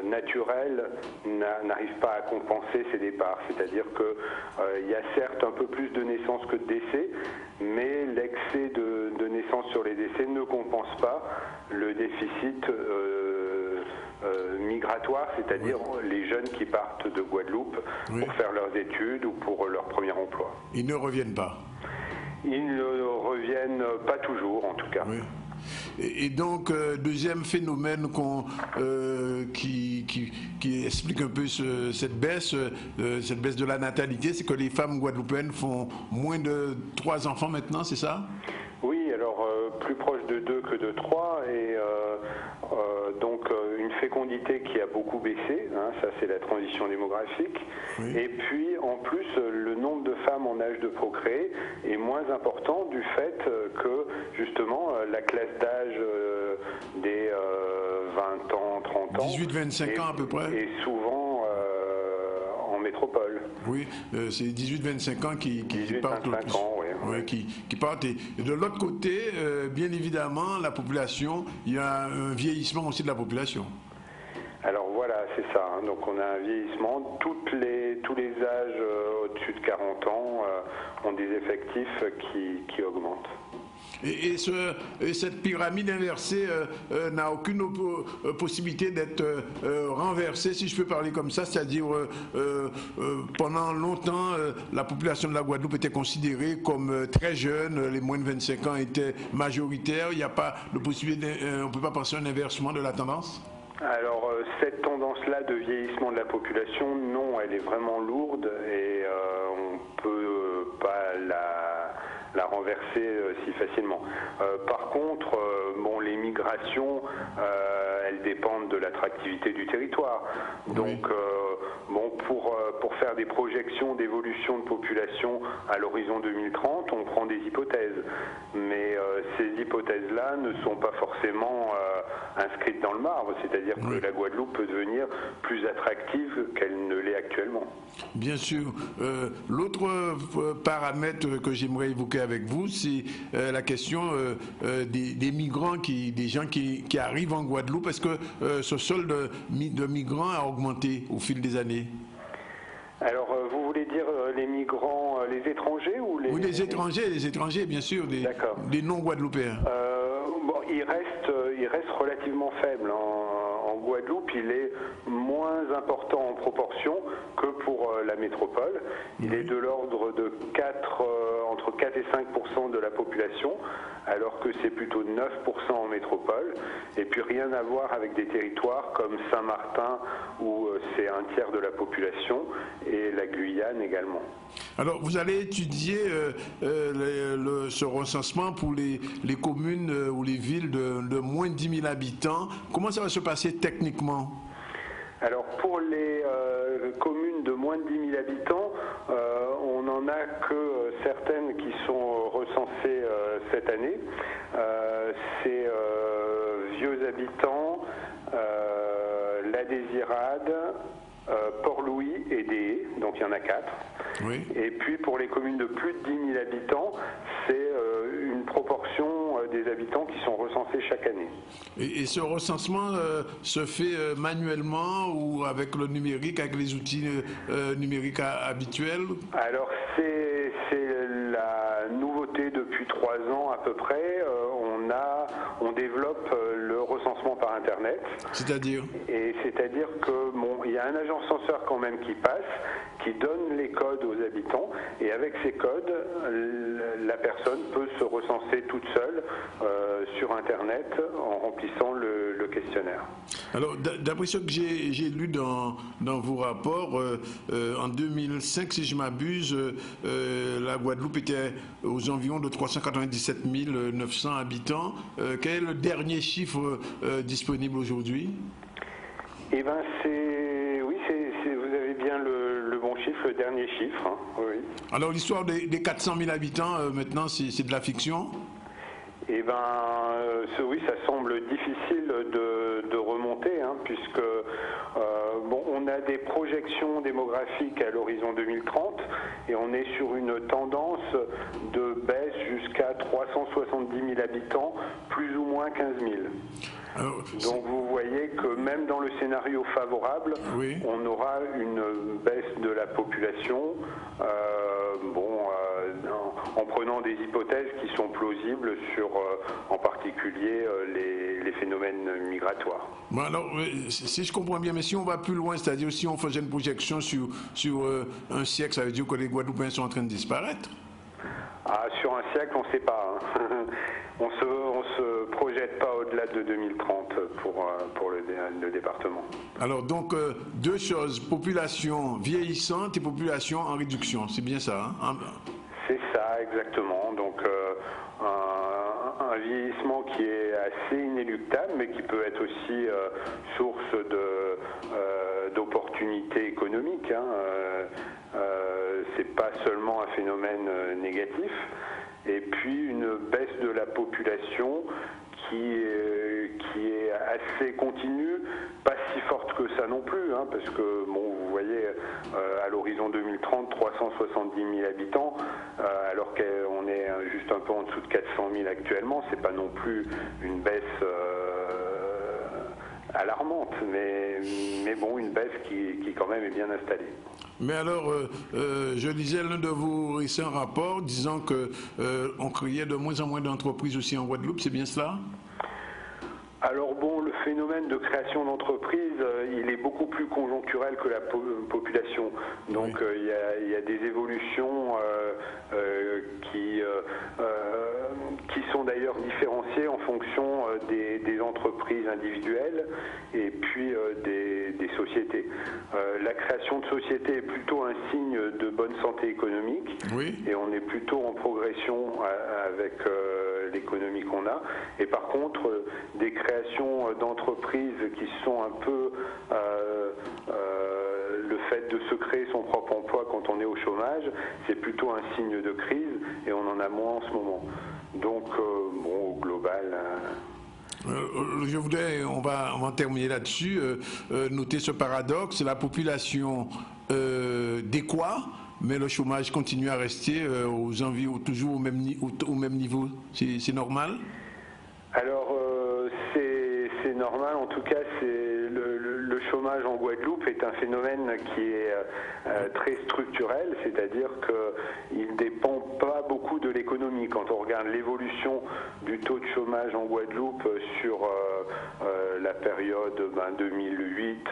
naturel n'arrive pas à compenser ces départs. C'est-à-dire qu'il y a certes un peu plus de naissances que de décès, mais l'excès de naissances sur les décès ne compense pas le déficit migratoire, c'est-à-dire oui. les jeunes qui partent de Guadeloupe oui. pour faire leurs études ou pour leur premier emploi. Ils ne reviennent pas? Ils ne reviennent pas toujours, en tout cas. Oui. Et donc, deuxième phénomène qui explique un peu cette baisse de la natalité, c'est que les femmes guadeloupéennes font moins de 3 enfants maintenant, c'est ça? Oui, alors plus proche de 2 que de 3, et donc une fécondité qui a beaucoup baissé, hein, ça c'est la transition démographique, oui. Et puis en plus le nombre de femmes en âge de procréer est moins important du fait que justement la classe d'âge des 20 ans, 30 ans, 18-25 ans à peu près, est souvent en métropole. Oui, c'est 18-25 ans qui partent. 18-25 ans, oui. Oui, qui partent. Et de l'autre côté, bien évidemment, la population, il y a un vieillissement aussi de la population. Alors voilà, c'est ça. Hein. Donc on a un vieillissement. Tous les âges au-dessus de 40 ans ont des effectifs qui augmentent. Et cette pyramide inversée n'a aucune possibilité d'être renversée, si je peux parler comme ça, c'est-à-dire pendant longtemps, la population de la Guadeloupe était considérée comme très jeune, les moins de 25 ans étaient majoritaires, il n'y a pas de possibilité, on ne peut pas penser à un inversement de la tendance? Alors cette tendance-là de vieillissement de la population, non, elle est vraiment lourde et on ne peut pas la renverser si facilement. Par contre, les migrations, elles dépendent de l'attractivité du territoire. Donc, pour faire des projections d'évolution de population à l'horizon 2030, on prend des hypothèses. Mais ces hypothèses-là ne sont pas forcément inscrites dans le marbre, c'est-à-dire que la Guadeloupe peut devenir plus attractive qu'elle ne l'est actuellement. Bien sûr. L'autre paramètre que j'aimerais évoquer avec vous, c'est la question des migrants, des gens qui arrivent en Guadeloupe. Est-ce que ce solde de migrants a augmenté au fil des années? Alors, vous voulez dire les migrants, les étrangers ou les... Oui, les étrangers, bien sûr, des non-guadeloupéens. Il reste relativement faible en en Guadeloupe, il est moins important en proportion que pour la métropole. Il est de l'ordre de entre 4 et 5% de la population, alors que c'est plutôt 9% en métropole. Et puis rien à voir avec des territoires comme Saint-Martin, où c'est un tiers de la population, et la Guyane également. Alors, vous allez étudier ce recensement pour les communes ou les villes de moins de 10 000 habitants. Comment ça va se passer techniquement? Alors, pour les communes de moins de 10 000 habitants, on n'en a que certaines qui sont recensées cette année. C'est Vieux-Habitants, La Désirade, Port-Louis et Déé, donc il y en a 4. Oui. Et puis pour les communes de plus de 10 000 habitants, c'est une proportion des habitants qui sont recensés chaque année. Et ce recensement se fait manuellement ou avec le numérique, avec les outils numériques habituels? Alors c'est la nouveauté depuis 3 ans à peu près. On développe le recensement par Internet. C'est-à-dire? Et c'est-à-dire que il y a un agent censeur quand même qui passe, qui donne les codes aux habitants, et avec ces codes, la personne peut se recenser toute seule sur Internet en remplissant le questionnaire. Alors, d'après ce que j'ai lu dans vos rapports, en 2005, si je m'abuse, la Guadeloupe était aux environs de 397 900 habitants. Quel est le dernier chiffre disponible aujourd'hui? Eh bien, vous avez bien le bon chiffre, le dernier chiffre. Hein, oui. Alors, l'histoire des 400 000 habitants, maintenant, c'est de la fiction? Eh bien, oui, ça semble difficile de remonter, hein, puisque on a des projections démographiques à l'horizon 2030 et on est sur une tendance de baisse jusqu'à 370 000 habitants, plus ou moins 15 000. Alors, donc vous voyez que même dans le scénario favorable, oui, on aura une baisse de la population, en prenant des hypothèses qui sont plausibles sur, en particulier, les phénomènes migratoires. Bon, alors, si je comprends bien, mais si on va plus loin, c'est-à-dire si on faisait une projection sur un siècle, ça veut dire que les Guadeloupéens sont en train de disparaître? Ah, sur un siècle, on ne sait pas. Hein. On se projette pas au-delà de 2030 pour le département. Alors donc, deux choses, population vieillissante et population en réduction, c'est bien ça, hein? C'est ça, exactement. Donc un vieillissement qui est assez inéluctable, mais qui peut être aussi source d'opportunités économiques. Hein. C'est pas seulement un phénomène négatif. Et puis une baisse de la population qui est assez continue, pas si forte que ça non plus, hein, parce que vous voyez à l'horizon 2030 370 000 habitants, alors qu'on est juste un peu en dessous de 400 000 actuellement, c'est pas non plus une baisse alarmante, mais bon, une baisse qui quand même est bien installée. Mais alors, je lisais l'un de vos récents rapports disant qu'on créait de moins en moins d'entreprises aussi en Guadeloupe, c'est bien cela? Alors bon, le phénomène de création d'entreprises, il est beaucoup plus conjoncturel que la population. Donc oui, il y a des évolutions qui sont d'ailleurs différenciées en fonction des entreprises individuelles et puis des sociétés. La création de sociétés est plutôt un signe de bonne santé économique, oui, et on est plutôt en progression avec l'économie qu'on a. Et par contre, des créations d'entreprises qui sont un peu le fait de se créer son propre emploi quand on est au chômage, c'est plutôt un signe de crise et on en a moins en ce moment. Donc, au global... je voudrais, on va terminer là-dessus, noter ce paradoxe, la population décroît, mais le chômage continue à rester aux environs, toujours au même niveau. C'est normal? Alors, c'est normal, en tout cas, le chômage en Guadeloupe est un phénomène qui est très structurel, c'est-à-dire qu'il ne dépend pas beaucoup de l'économie. Quand on regarde l'évolution l'évolution du taux de chômage en Guadeloupe sur la période 2008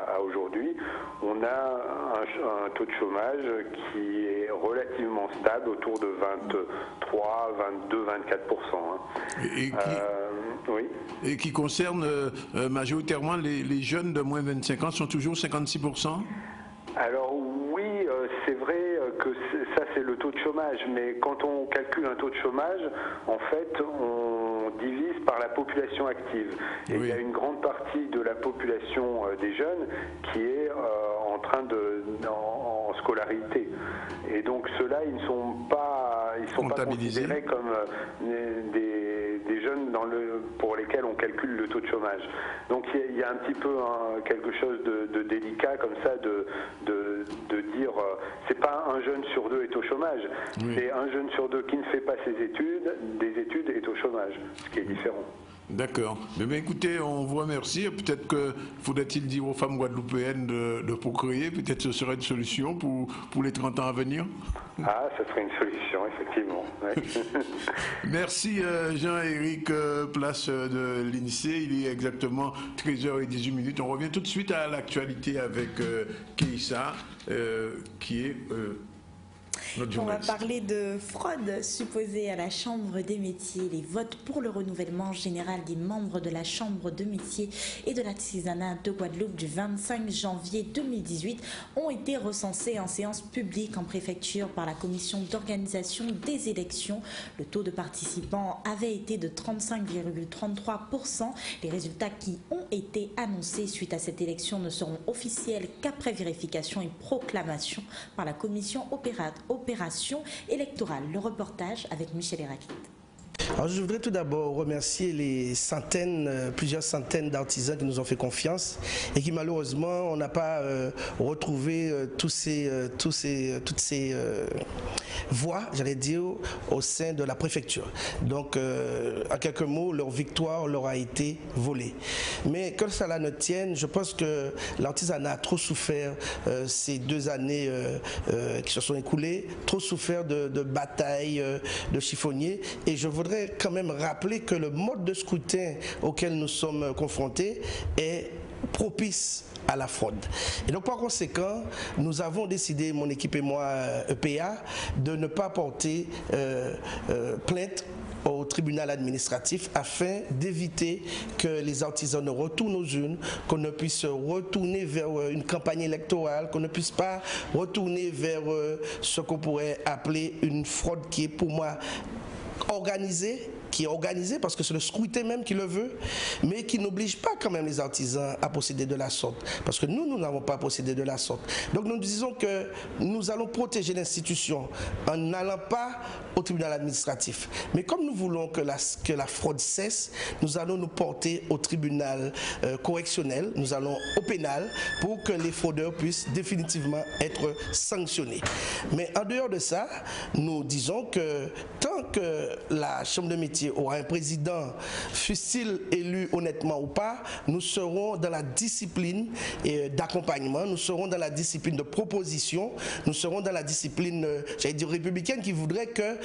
à aujourd'hui, on a un taux de chômage qui est relativement stable autour de 23, 22, 24%. Oui. Et qui concerne majoritairement les jeunes de moins de 25 ans, sont toujours 56%? Alors oui, c'est vrai que ça c'est le taux de chômage, mais quand on calcule un taux de chômage, en fait on divise par la population active. Et oui, il y a une grande partie de la population des jeunes qui est en train en scolarité. Et donc ceux-là, ils ne sont pas considérés comme des jeunes pour lesquels on calcule le taux de chômage. Donc il y a un petit peu quelque chose de délicat comme ça de dire c'est pas un jeune sur deux est au chômage, oui, c'est un jeune sur deux qui ne fait pas des études est au chômage, ce qui est différent. D'accord. Mais bien, écoutez, on vous remercie. Peut-être que faudrait-il dire aux femmes guadeloupéennes de procréer. Peut-être que ce serait une solution pour les 30 ans à venir. Ah, ça serait une solution, effectivement. Ouais. Merci Jean-Éric, place de l'INSEE. Il est exactement 13h18. On revient tout de suite à l'actualité avec Keïssa, qui est... On va parler de fraude supposée à la Chambre des métiers. Les votes pour le renouvellement général des membres de la Chambre de métiers et de l'artisanat de Guadeloupe du 25 janvier 2018 ont été recensés en séance publique en préfecture par la commission d'organisation des élections. Le taux de participants avait été de 35,33%. Les résultats qui ont été annoncés suite à cette élection ne seront officiels qu'après vérification et proclamation par la commission opération électorale. Le reportage avec Michel Héraklit. Alors, je voudrais tout d'abord remercier les plusieurs centaines d'artisans qui nous ont fait confiance et qui malheureusement on n'a pas retrouvé toutes ces voix, j'allais dire, au sein de la préfecture. Donc, en quelques mots, leur victoire leur a été volée. Mais que cela ne tienne, je pense que l'artisanat a trop souffert ces 2 années qui se sont écoulées, trop souffert de batailles de chiffonniers, et je voudrais quand même rappeler que le mode de scrutin auquel nous sommes confrontés est propice à la fraude. Et donc par conséquent, nous avons décidé, mon équipe et moi, EPA, de ne pas porter plainte au tribunal administratif afin d'éviter que les artisans ne retournent aux urnes, qu'on ne puisse retourner vers une campagne électorale, qu'on ne puisse pas retourner vers ce qu'on pourrait appeler une fraude qui est pour moi organisée, parce que c'est le scrutin même qui le veut, mais qui n'oblige pas quand même les artisans à procéder de la sorte, parce que nous n'avons pas procédé de la sorte. Donc nous disons que nous allons protéger l'institution en n'allant pas au tribunal administratif. Mais comme nous voulons que la fraude cesse, nous allons nous porter au tribunal correctionnel, nous allons au pénal pour que les fraudeurs puissent définitivement être sanctionnés. Mais en dehors de ça, nous disons que tant que la Chambre de métier aura un président, fût-il élu honnêtement ou pas, nous serons dans la discipline d'accompagnement, nous serons dans la discipline de proposition, nous serons dans la discipline, j'allais dire, républicaine, qui voudrait que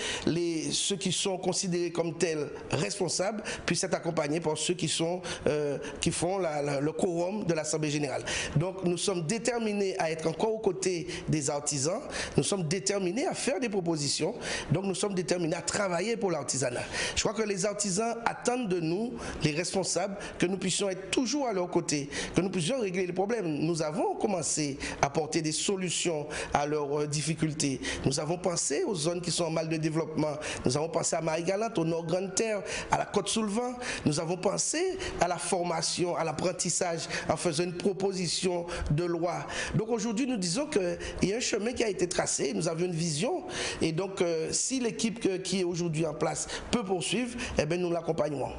ceux qui sont considérés comme tels responsables puissent être accompagnés par ceux qui font le quorum de l'Assemblée générale. Donc nous sommes déterminés à être encore aux côtés des artisans, nous sommes déterminés à faire des propositions, donc nous sommes déterminés à travailler pour l'artisanat. Je crois que les artisans attendent de nous, les responsables, que nous puissions être toujours à leur côté, que nous puissions régler les problèmes. Nous avons commencé à apporter des solutions à leurs difficultés. Nous avons pensé aux zones qui sont en mal de développement. Nous avons pensé à Marie-Galante, au Nord Grande Terre, à la Côte-Soulevant. Nous avons pensé à la formation, à l'apprentissage, en faisant une proposition de loi. Donc aujourd'hui, nous disons qu'il y a un chemin qui a été tracé, nous avions une vision, et donc si l'équipe qui est aujourd'hui en place peut poursuivre, eh bien nous l'accompagnerons.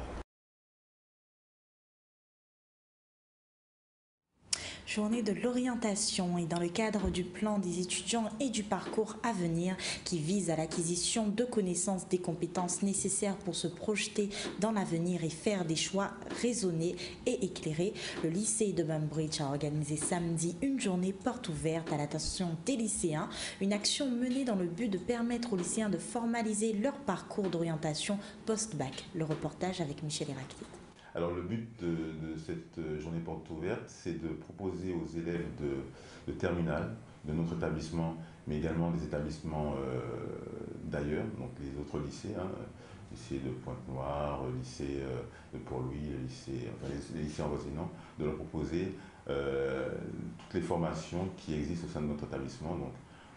Journée de l'orientation et dans le cadre du plan des étudiants et du parcours à venir qui vise à l'acquisition de connaissances, des compétences nécessaires pour se projeter dans l'avenir et faire des choix raisonnés et éclairés. Le lycée de Banbridge a organisé samedi une journée porte ouverte à l'attention des lycéens, une action menée dans le but de permettre aux lycéens de formaliser leur parcours d'orientation post-bac. Le reportage avec Michel Héraclite. Alors le but de cette journée porte ouverte, c'est de proposer aux élèves de terminale, de notre établissement, mais également des établissements d'ailleurs, donc les autres lycées, lycée de Pointe-Noire, lycée de Port-Louis, les lycées avoisinants, de leur proposer toutes les formations qui existent au sein de notre établissement. Donc,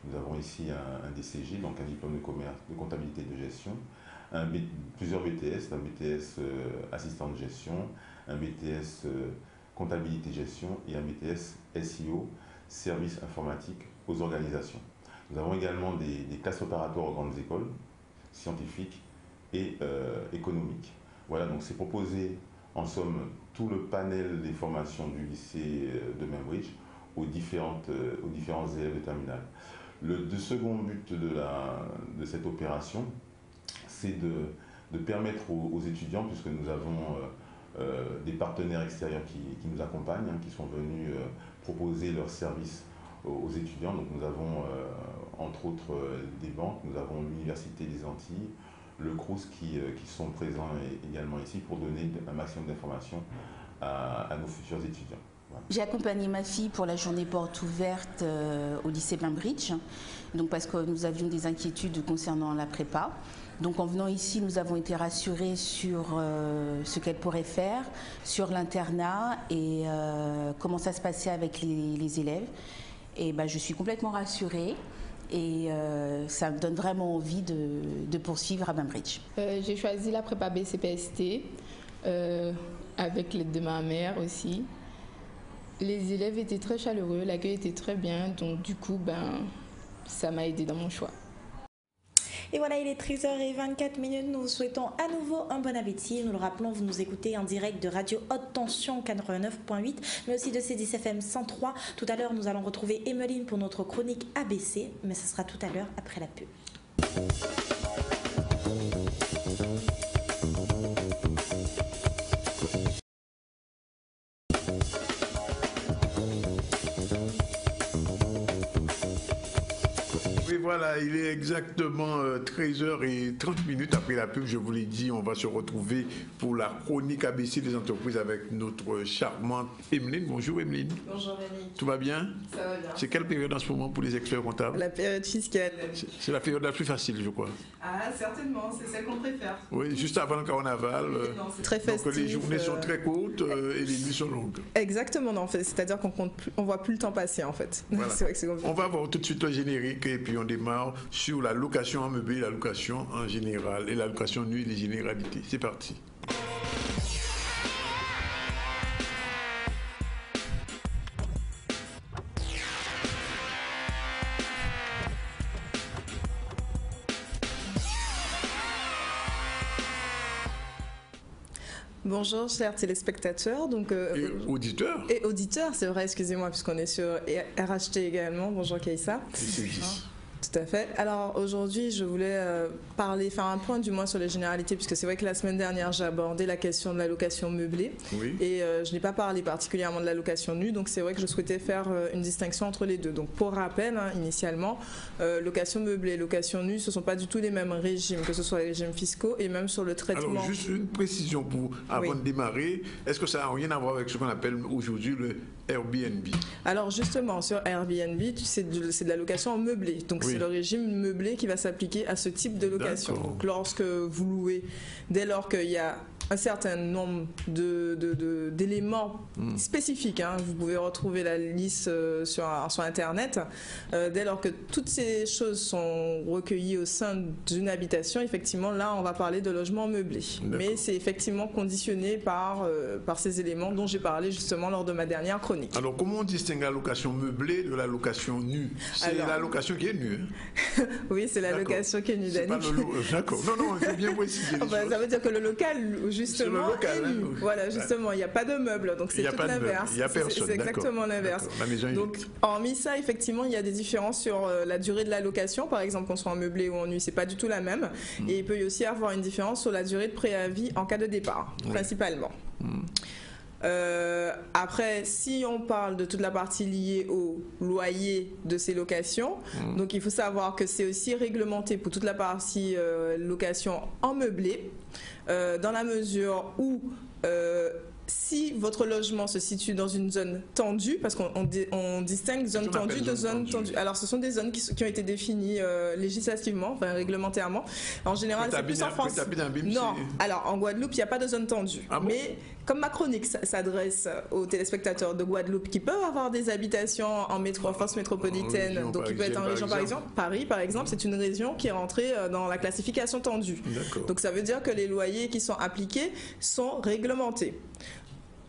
nous avons ici un DCG, donc un diplôme de commerce, de comptabilité et de gestion, plusieurs BTS, un BTS assistant de gestion, un BTS comptabilité gestion et un BTS SEO, services informatiques aux organisations. Nous avons également des classes préparatoires aux grandes écoles, scientifiques et économiques. Voilà, donc c'est proposé en somme tout le panel des formations du lycée de Banbridge aux différents élèves de terminale. Le second but de cette opération, c'est de permettre aux étudiants, puisque nous avons des partenaires extérieurs qui nous accompagnent, qui sont venus proposer leurs services aux étudiants. Donc nous avons entre autres des banques, nous avons l'Université des Antilles, le Crous qui sont présents également ici pour donner un maximum d'informations à nos futurs étudiants. Voilà. J'ai accompagné ma fille pour la journée porte ouverte au lycée Banbridge, donc parce que nous avions des inquiétudes concernant la prépa. Donc en venant ici, nous avons été rassurés sur ce qu'elle pourrait faire, sur l'internat et comment ça se passait avec les élèves. Et je suis complètement rassurée et ça me donne vraiment envie de poursuivre à Banbridge. J'ai choisi la prépa BCPST avec l'aide de ma mère aussi. Les élèves étaient très chaleureux, l'accueil était très bien, donc du coup, ça m'a aidé dans mon choix. Et voilà, il est 13h24. Nous vous souhaitons à nouveau un bon appétit. Nous le rappelons, vous nous écoutez en direct de Radio Haute Tension 89.8, mais aussi de C10FM 103. Tout à l'heure, nous allons retrouver Emeline pour notre chronique ABC, mais ce sera tout à l'heure après la pub. Voilà, il est exactement 13h30 après la pub. Je vous l'ai dit, on va se retrouver pour la chronique ABC des entreprises avec notre charmante Emeline. Bonjour Emeline. Bonjour Rémi. Tout va bien? Ça va bien. C'est quelle période en ce moment pour les experts comptables? La période fiscale. C'est la période la plus facile, je crois. Ah, certainement, c'est celle qu'on préfère. Oui, juste avant le carnaval. C'est très festif. Donc les journées sont très courtes et les nuits sont longues. Exactement, non, c'est-à-dire qu'on ne voit plus le temps passer en fait. Voilà. C'est vrai que c'est compliqué. On va voir tout de suite le générique et puis on démarre sur la location en meublé, la location en général et la location nuit, les généralités. C'est parti. Bonjour chers téléspectateurs et auditeurs. Et auditeurs, c'est vrai, excusez-moi, puisqu'on est sur RHT également. Bonjour Kaïssa. Tout à fait. Alors aujourd'hui, je voulais faire un point du moins sur les généralités, puisque c'est vrai que la semaine dernière, j'ai abordé la question de la location meublée. Oui. Et je n'ai pas parlé particulièrement de la location nue, donc c'est vrai que je souhaitais faire une distinction entre les deux. Donc pour rappel, initialement, location meublée et location nue, ce ne sont pas du tout les mêmes régimes, que ce soit les régimes fiscaux et même sur le traitement. Alors juste une précision avant de démarrer, est-ce que ça n'a rien à voir avec ce qu'on appelle aujourd'hui le Airbnb? Alors justement, sur Airbnb, c'est de la location en meublé. Donc c'est le régime meublé qui va s'appliquer à ce type de location. Donc lorsque vous louez, dès lors qu'il y a un certain nombre d'éléments spécifiques, vous pouvez retrouver la liste sur Internet, dès lors que toutes ces choses sont recueillies au sein d'une habitation, effectivement là on va parler de logement meublé. Mais c'est effectivement conditionné par ces éléments dont j'ai parlé justement lors de ma dernière chronique. Alors comment on distingue la location meublée de la location nue? C'est la location qui est nue. Oui, c'est la location qui est nue. D'accord, non, il faut bien préciser. Ça veut dire que le local justement local, est nu. Voilà, justement, il n'y a pas de meubles, donc c'est tout l'inverse. Il n'y a personne. C'est exactement l'inverse. Donc, hormis ça, effectivement, il y a des différences sur la durée de la location. Par exemple, qu'on soit en meublé ou en nu, c'est pas du tout la même. Et il peut y aussi avoir une différence sur la durée de préavis en cas de départ, principalement. Après, si on parle de toute la partie liée au loyer de ces locations, donc il faut savoir que c'est aussi réglementé pour toute la partie location en meublé, dans la mesure où si votre logement se situe dans une zone tendue, parce qu'on distingue zone tendue de zone tendue. Alors, ce sont des zones qui ont été définies législativement, enfin réglementairement. En général, c'est plus en France. Non, alors en Guadeloupe, il n'y a pas de zone tendue. Mais comme ma chronique s'adresse aux téléspectateurs de Guadeloupe qui peuvent avoir des habitations en France métropolitaine, donc qui peut être en région par exemple, Paris par exemple, c'est une région qui est rentrée dans la classification tendue. Donc ça veut dire que les loyers qui sont appliqués sont réglementés.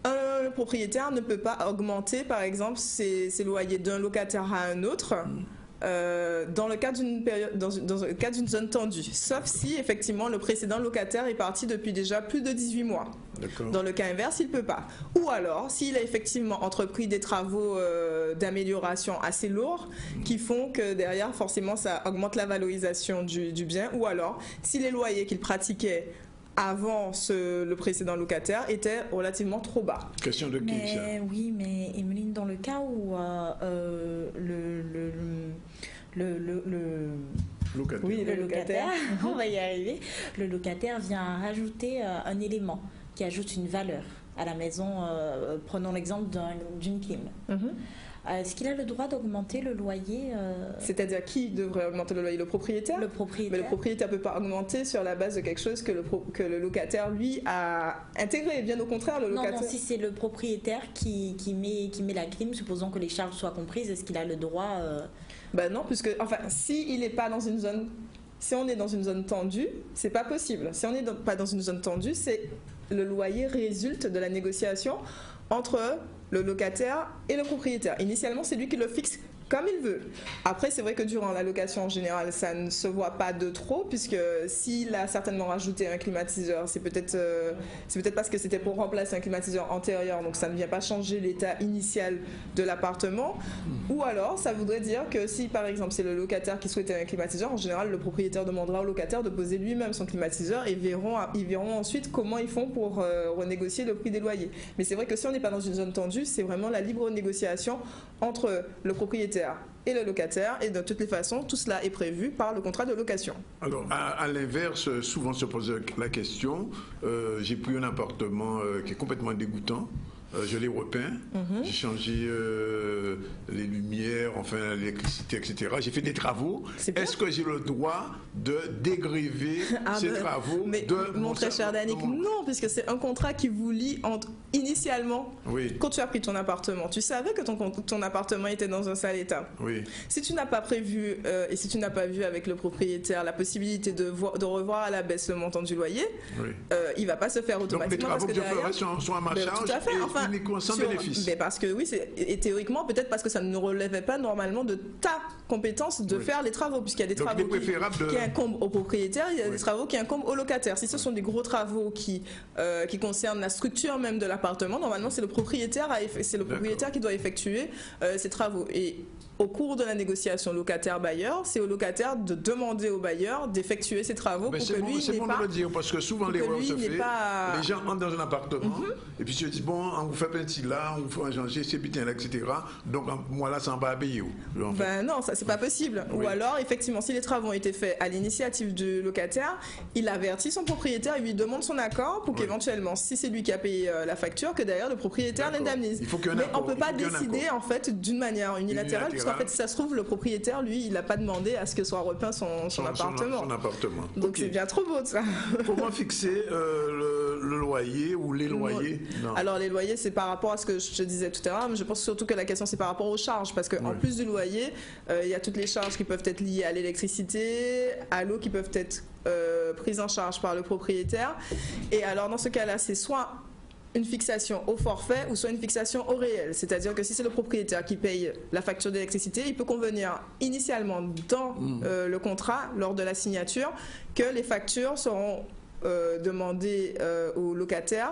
Un propriétaire ne peut pas augmenter, par exemple, ses loyers d'un locataire à un autre dans le cas d'une zone tendue, sauf si effectivement le précédent locataire est parti depuis déjà plus de 18 mois. Dans le cas inverse, il ne peut pas. Ou alors, s'il a effectivement entrepris des travaux d'amélioration assez lourds qui font que derrière, forcément, ça augmente la valorisation du bien, ou alors, si les loyers qu'il pratiquait avant le précédent locataire était relativement trop bas. Question de qui ça? Oui, mais Emeline, dans le cas où le locataire, on va y arriver, le locataire vient rajouter un élément qui ajoute une valeur à la maison, prenons l'exemple d'une clim. Est-ce qu'il a le droit d'augmenter le loyer C'est-à-dire qui devrait augmenter le loyer? Le propriétaire? Le propriétaire. Mais le propriétaire ne peut pas augmenter sur la base de quelque chose que le locataire, lui, a intégré. Bien au contraire, le locataire... Non, si c'est le propriétaire qui met la clim, supposons que les charges soient comprises, est-ce qu'il a le droit Ben non, puisque, enfin, s'il n'est pas dans une zone... Si on est dans une zone tendue, c'est pas possible. Si on n'est pas dans une zone tendue, c'est le loyer résulte de la négociation entre le locataire et le propriétaire. Initialement, c'est lui qui le fixe comme il veut. Après, c'est vrai que durant la location, en général, ça ne se voit pas de trop, puisque s'il a certainement rajouté un climatiseur, c'est peut-être parce que c'était pour remplacer un climatiseur antérieur, donc ça ne vient pas changer l'état initial de l'appartement. Ou alors, ça voudrait dire que si, par exemple, c'est le locataire qui souhaitait un climatiseur, en général, le propriétaire demandera au locataire de poser lui-même son climatiseur et ils verront ensuite comment ils font pour renégocier le prix des loyers. Mais c'est vrai que si on n'est pas dans une zone tendue, c'est vraiment la libre négociation entre le propriétaire et le locataire, et de toutes les façons, tout cela est prévu par le contrat de location. Alors, à l'inverse, souvent se pose la question, j'ai pris un appartement qui est complètement dégoûtant, je l'ai repeint, j'ai changé les lumières, enfin l'électricité, etc. J'ai fait des travaux. Est-ce que j'ai le droit de dégréver ces travaux mon très cher Danick, non, puisque c'est un contrat qui vous lie initialement, quand tu as pris ton appartement. Tu savais que ton appartement était dans un sale état. Si tu n'as pas prévu et si tu n'as pas vu avec le propriétaire la possibilité de revoir à la baisse le montant du loyer, il ne va pas se faire automatiquement. Donc les travaux que je ferai sont à ma charge. Tout à fait. Uniquement sans bénéfice. Mais parce que et théoriquement, peut-être parce que ça ne relevait pas normalement de ta compétence de faire les travaux, puisqu'il y a des travaux qui incombent au propriétaire, il y a des travaux qui incombent au locataire. Si ce sont des gros travaux qui concernent la structure même de l'appartement, normalement c'est le propriétaire qui doit effectuer ces travaux. Et au cours de la négociation locataire-bailleur, c'est au locataire de demander au bailleur d'effectuer ses travaux pour que lui n'ait pas... C'est bon de le dire, parce que souvent l'erreur se fait, les gens entrent dans un appartement, et puis tu te dis, bon, on vous fait petit là, on vous fait un changer, c'est putain là, etc. Donc moi là, ça en va à payer. Ben non, ça c'est pas possible. Ou alors, effectivement, si les travaux ont été faits à l'initiative du locataire, il avertit son propriétaire, il lui demande son accord pour qu'éventuellement, si c'est lui qui a payé la facture, que d'ailleurs le propriétaire l'indemnise. Mais on peut pas décider en fait d'une manière unilatérale, en fait, si ça se trouve, le propriétaire, lui, il n'a pas demandé à ce que soit repeint son appartement. Donc c'est bien trop beau, ça. Comment fixer le loyer ou les loyers? Alors les loyers, c'est par rapport à ce que je te disais tout à l'heure, mais je pense surtout que la question, c'est par rapport aux charges, parce qu'en plus du loyer, il y a toutes les charges qui peuvent être liées à l'électricité, à l'eau, qui peuvent être prises en charge par le propriétaire. Et alors dans ce cas-là, c'est soit une fixation au forfait ou soit une fixation au réel. C'est-à-dire que si c'est le propriétaire qui paye la facture d'électricité, il peut convenir initialement dans le contrat, lors de la signature, que les factures seront demander au locataire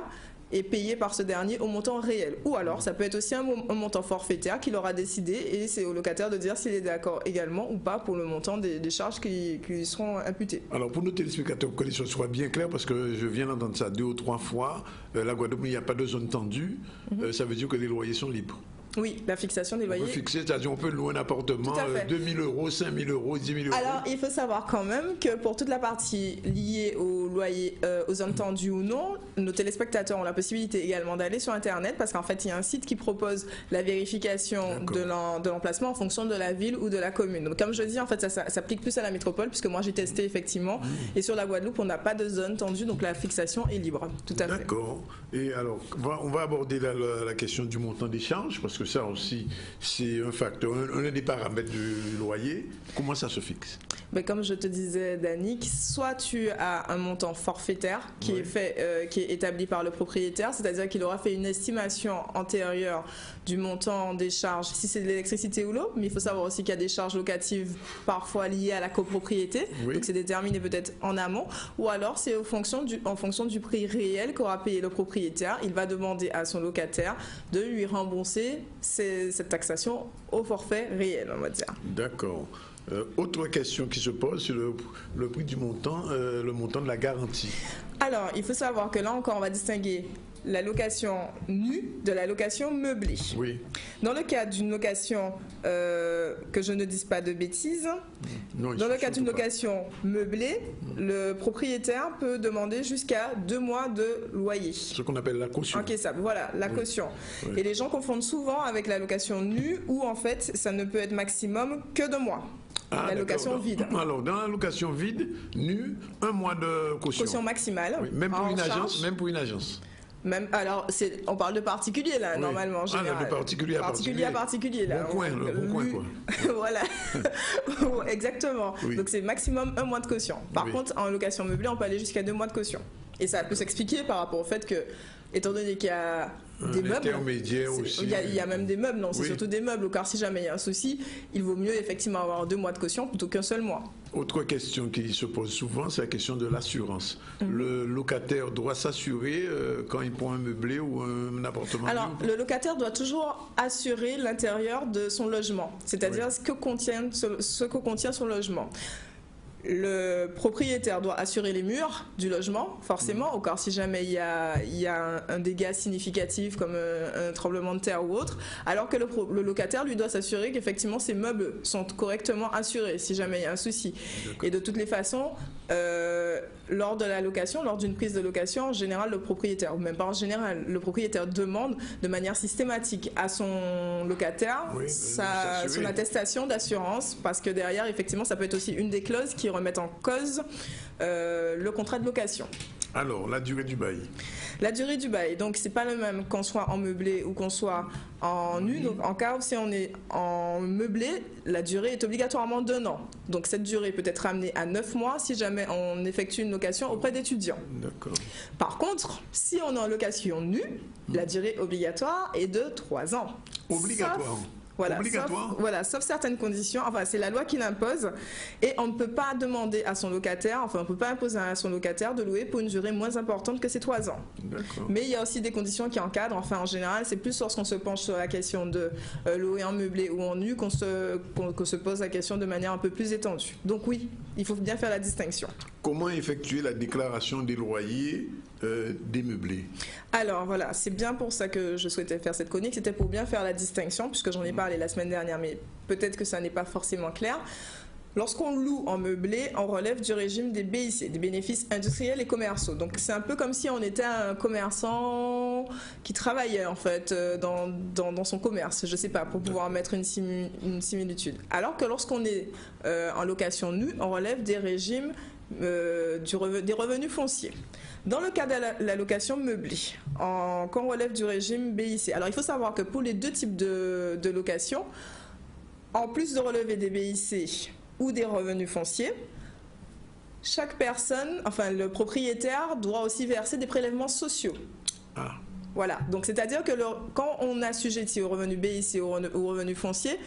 est payé par ce dernier au montant réel. Ou alors, ça peut être aussi un montant forfaitaire qu'il aura décidé et c'est au locataire de dire s'il est d'accord également ou pas pour le montant des charges qui lui seront imputées. Alors, pour nos téléspectateurs, que les choses soient bien claires, parce que je viens d'entendre ça 2 ou 3 fois, la Guadeloupe, il n'y a pas de zone tendue, ça veut dire que les loyers sont libres. Oui, la fixation des loyers. On peut fixer, c'est-à-dire on peut louer un appartement 2 000 euros, 5 000 euros, 10 000 euros. Alors, il faut savoir quand même que pour toute la partie liée au loyer, aux zones tendues ou non, nos téléspectateurs ont la possibilité également d'aller sur Internet parce qu'en fait, il y a un site qui propose la vérification de l'emplacement en fonction de la ville ou de la commune. Donc, comme je dis, en fait, ça s'applique plus à la métropole puisque moi, j'ai testé effectivement. Et sur la Guadeloupe, on n'a pas de zone tendue, donc la fixation est libre. Tout à fait. D'accord. Et alors, on va aborder la question du montant des charges parce que ça aussi, c'est un facteur, un des paramètres du loyer. Comment ça se fixe? Mais comme je te disais, Danick, soit tu as un montant forfaitaire qui est établi par le propriétaire, c'est-à-dire qu'il aura fait une estimation antérieure du montant des charges, si c'est de l'électricité ou l'eau, mais il faut savoir aussi qu'il y a des charges locatives parfois liées à la copropriété, donc c'est déterminé peut-être en amont, ou alors c'est en fonction du prix réel qu'aura payé le propriétaire. Il va demander à son locataire de lui rembourser cette taxation au forfait réel, on va dire. D'accord. Autre question qui se pose, c'est le prix du montant, le montant de la garantie. Alors, il faut savoir que là encore, on va distinguer la location nue de la location meublée. Oui. Dans le cas d'une location, que je ne dise pas de bêtises, dans le cas d'une location meublée, le propriétaire peut demander jusqu'à 2 mois de loyer. Ce qu'on appelle la caution. Encaissable, voilà, la caution. Oui. Et les gens confondent souvent avec la location nue où en fait, ça ne peut être maximum que 2 mois. La location vide. Alors, dans la location vide, nue, 1 mois de caution. Caution maximale. Oui, même pour une agence, même pour une agence. Même, alors, on parle de particulier là, normalement. En général. De particulier à particulier. Particulier là. Bon coin, bon coin quoi. Voilà, exactement. Oui. Donc c'est maximum 1 mois de caution. Par contre, en location meublée, on peut aller jusqu'à 2 mois de caution. Et ça peut s'expliquer par rapport au fait que, étant donné qu'il y a des meubles, aussi. Il y a même des meubles, non, c'est surtout des meubles, car si jamais il y a un souci, il vaut mieux effectivement avoir 2 mois de caution plutôt qu'un seul mois. Autre question qui se pose souvent, c'est la question de l'assurance. Le locataire doit s'assurer quand il prend un meublé ou un appartement? Alors, le locataire doit toujours assurer l'intérieur de son logement, c'est-à-dire ce que contient son logement. Le propriétaire doit assurer les murs du logement, forcément, au cas si jamais il y a un dégât significatif comme un tremblement de terre ou autre, alors que le locataire, lui, doit s'assurer qu'effectivement ces meubles sont correctement assurés si jamais il y a un souci. Et de toutes les façons, lors de la location, lors d'une prise de location, en général, le propriétaire, ou même pas en général, le propriétaire demande de manière systématique à son locataire son attestation d'assurance, parce que derrière, effectivement, ça peut être aussi une des clauses qui remettent en cause le contrat de location. Alors, la durée du bail. La durée du bail, donc c'est pas le même qu'on soit en meublé ou qu'on soit en nu. Donc en cas où si on est en meublé, la durée est obligatoirement d'1 an. Donc cette durée peut être ramenée à 9 mois si jamais on effectue une location auprès d'étudiants. D'accord. Par contre, si on est en location nue, la durée obligatoire est de 3 ans. Obligatoire. Sauf certaines conditions. Enfin, c'est la loi qui l'impose. Et on ne peut pas demander à son locataire, on ne peut pas imposer à son locataire de louer pour une durée moins importante que ces 3 ans. Mais il y a aussi des conditions qui encadrent. Enfin, en général, c'est plus lorsqu'on se penche sur la question de louer en meublé ou en nu qu'on se pose la question de manière un peu plus étendue. Donc oui, il faut bien faire la distinction. Comment effectuer la déclaration des loyers des meublés? Alors voilà, c'est bien pour ça que je souhaitais faire cette chronique, c'était pour bien faire la distinction, puisque j'en ai parlé la semaine dernière, mais peut-être que ça n'est pas forcément clair. Lorsqu'on loue en meublé, on relève du régime des BIC, des bénéfices industriels et commerciaux. Donc c'est un peu comme si on était un commerçant qui travaillait en fait dans son commerce, je sais pas, pour pouvoir mettre une similitude. Alors que lorsqu'on est en location nue, on relève des régimes des revenus fonciers. Dans le cas de la location meublée, quand on relève du régime BIC, alors il faut savoir que pour les 2 types de location, en plus de relever des BIC ou des revenus fonciers, chaque personne, enfin le propriétaire, doit aussi verser des prélèvements sociaux. Voilà, donc c'est-à-dire que quand on assujettit au revenu BIC, au revenu foncier,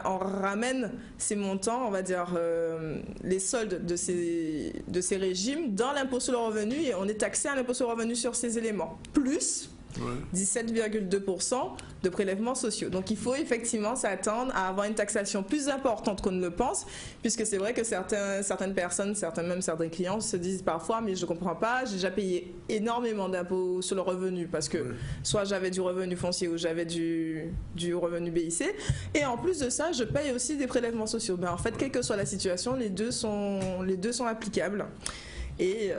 on ramène ces montants, on va dire, les soldes de ces régimes dans l'impôt sur le revenu et on est taxé à l'impôt sur le revenu sur ces éléments. Plus 17,2% de prélèvements sociaux. Donc il faut effectivement s'attendre à avoir une taxation plus importante qu'on ne le pense, puisque c'est vrai que certaines personnes, certains clients se disent parfois mais je ne comprends pas, j'ai déjà payé énormément d'impôts sur le revenu parce que soit j'avais du revenu foncier ou j'avais du revenu BIC et en plus de ça je paye aussi des prélèvements sociaux. En fait, quelle que soit la situation, les deux sont applicables. Et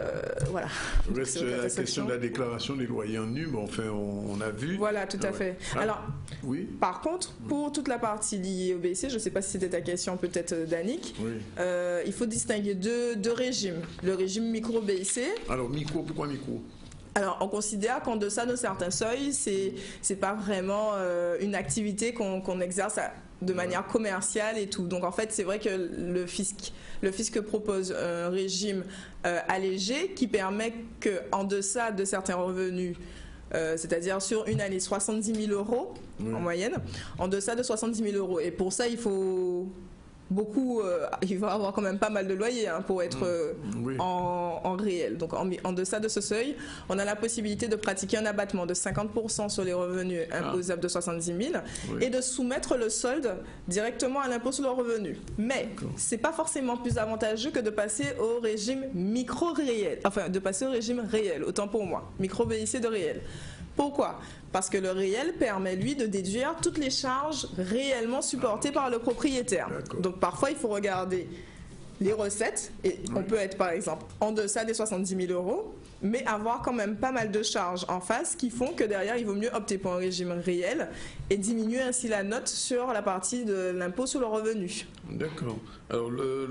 voilà. Reste la question de la déclaration des loyers en nu, on a vu. Voilà, tout à fait. Alors, oui. Par contre, pour toute la partie liée au BIC, je ne sais pas si c'était ta question peut-être, Danick, il faut distinguer deux régimes. Le régime micro-BIC. Alors, micro, pourquoi micro ? Alors, on considère qu'en deçà de certains seuils, c'est pas vraiment une activité qu'on exerce de manière commerciale et tout. Donc, en fait, c'est vrai que le fisc propose un régime allégé qui permet qu'en deçà de certains revenus, c'est-à-dire sur une année 70 000 euros en moyenne, en deçà de 70 000 euros. Et pour ça, il faut il va avoir quand même pas mal de loyers pour être en réel. Donc en deçà de ce seuil, on a la possibilité de pratiquer un abattement de 50% sur les revenus imposables de 70 000 et de soumettre le solde directement à l'impôt sur le revenu. Mais c'est pas forcément plus avantageux que de passer au régime micro-réel, enfin de passer au régime réel, autant pour moi, micro-BIC de réel. Pourquoi ? Parce que le réel permet, lui, de déduire toutes les charges réellement supportées par le propriétaire. Donc parfois, il faut regarder les recettes, et on peut être, par exemple, en deçà des 70 000 euros, mais avoir quand même pas mal de charges en face qui font que derrière, il vaut mieux opter pour un régime réel et diminuer ainsi la note sur la partie de l'impôt sur le revenu. D'accord. Alors, le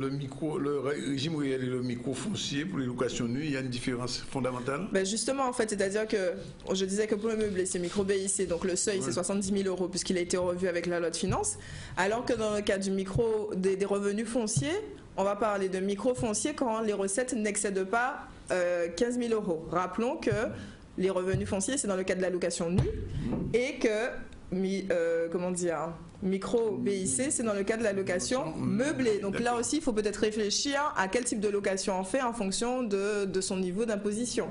régime réel et le micro-foncier pour les locations nues, il y a une différence fondamentale ? Justement, en fait, c'est-à-dire que je disais que pour le meublé, c'est micro-BIC, donc le seuil, c'est 70 000 euros puisqu'il a été revu avec la loi de finances, alors que dans le cas du des revenus fonciers, on va parler de micro-foncier quand les recettes n'excèdent pas 15 000 euros. Rappelons que les revenus fonciers, c'est dans le cas de la location nue et que micro-BIC, c'est dans le cas de la location meublée. Donc là aussi, il faut peut-être réfléchir à quel type de location on fait en fonction de son niveau d'imposition.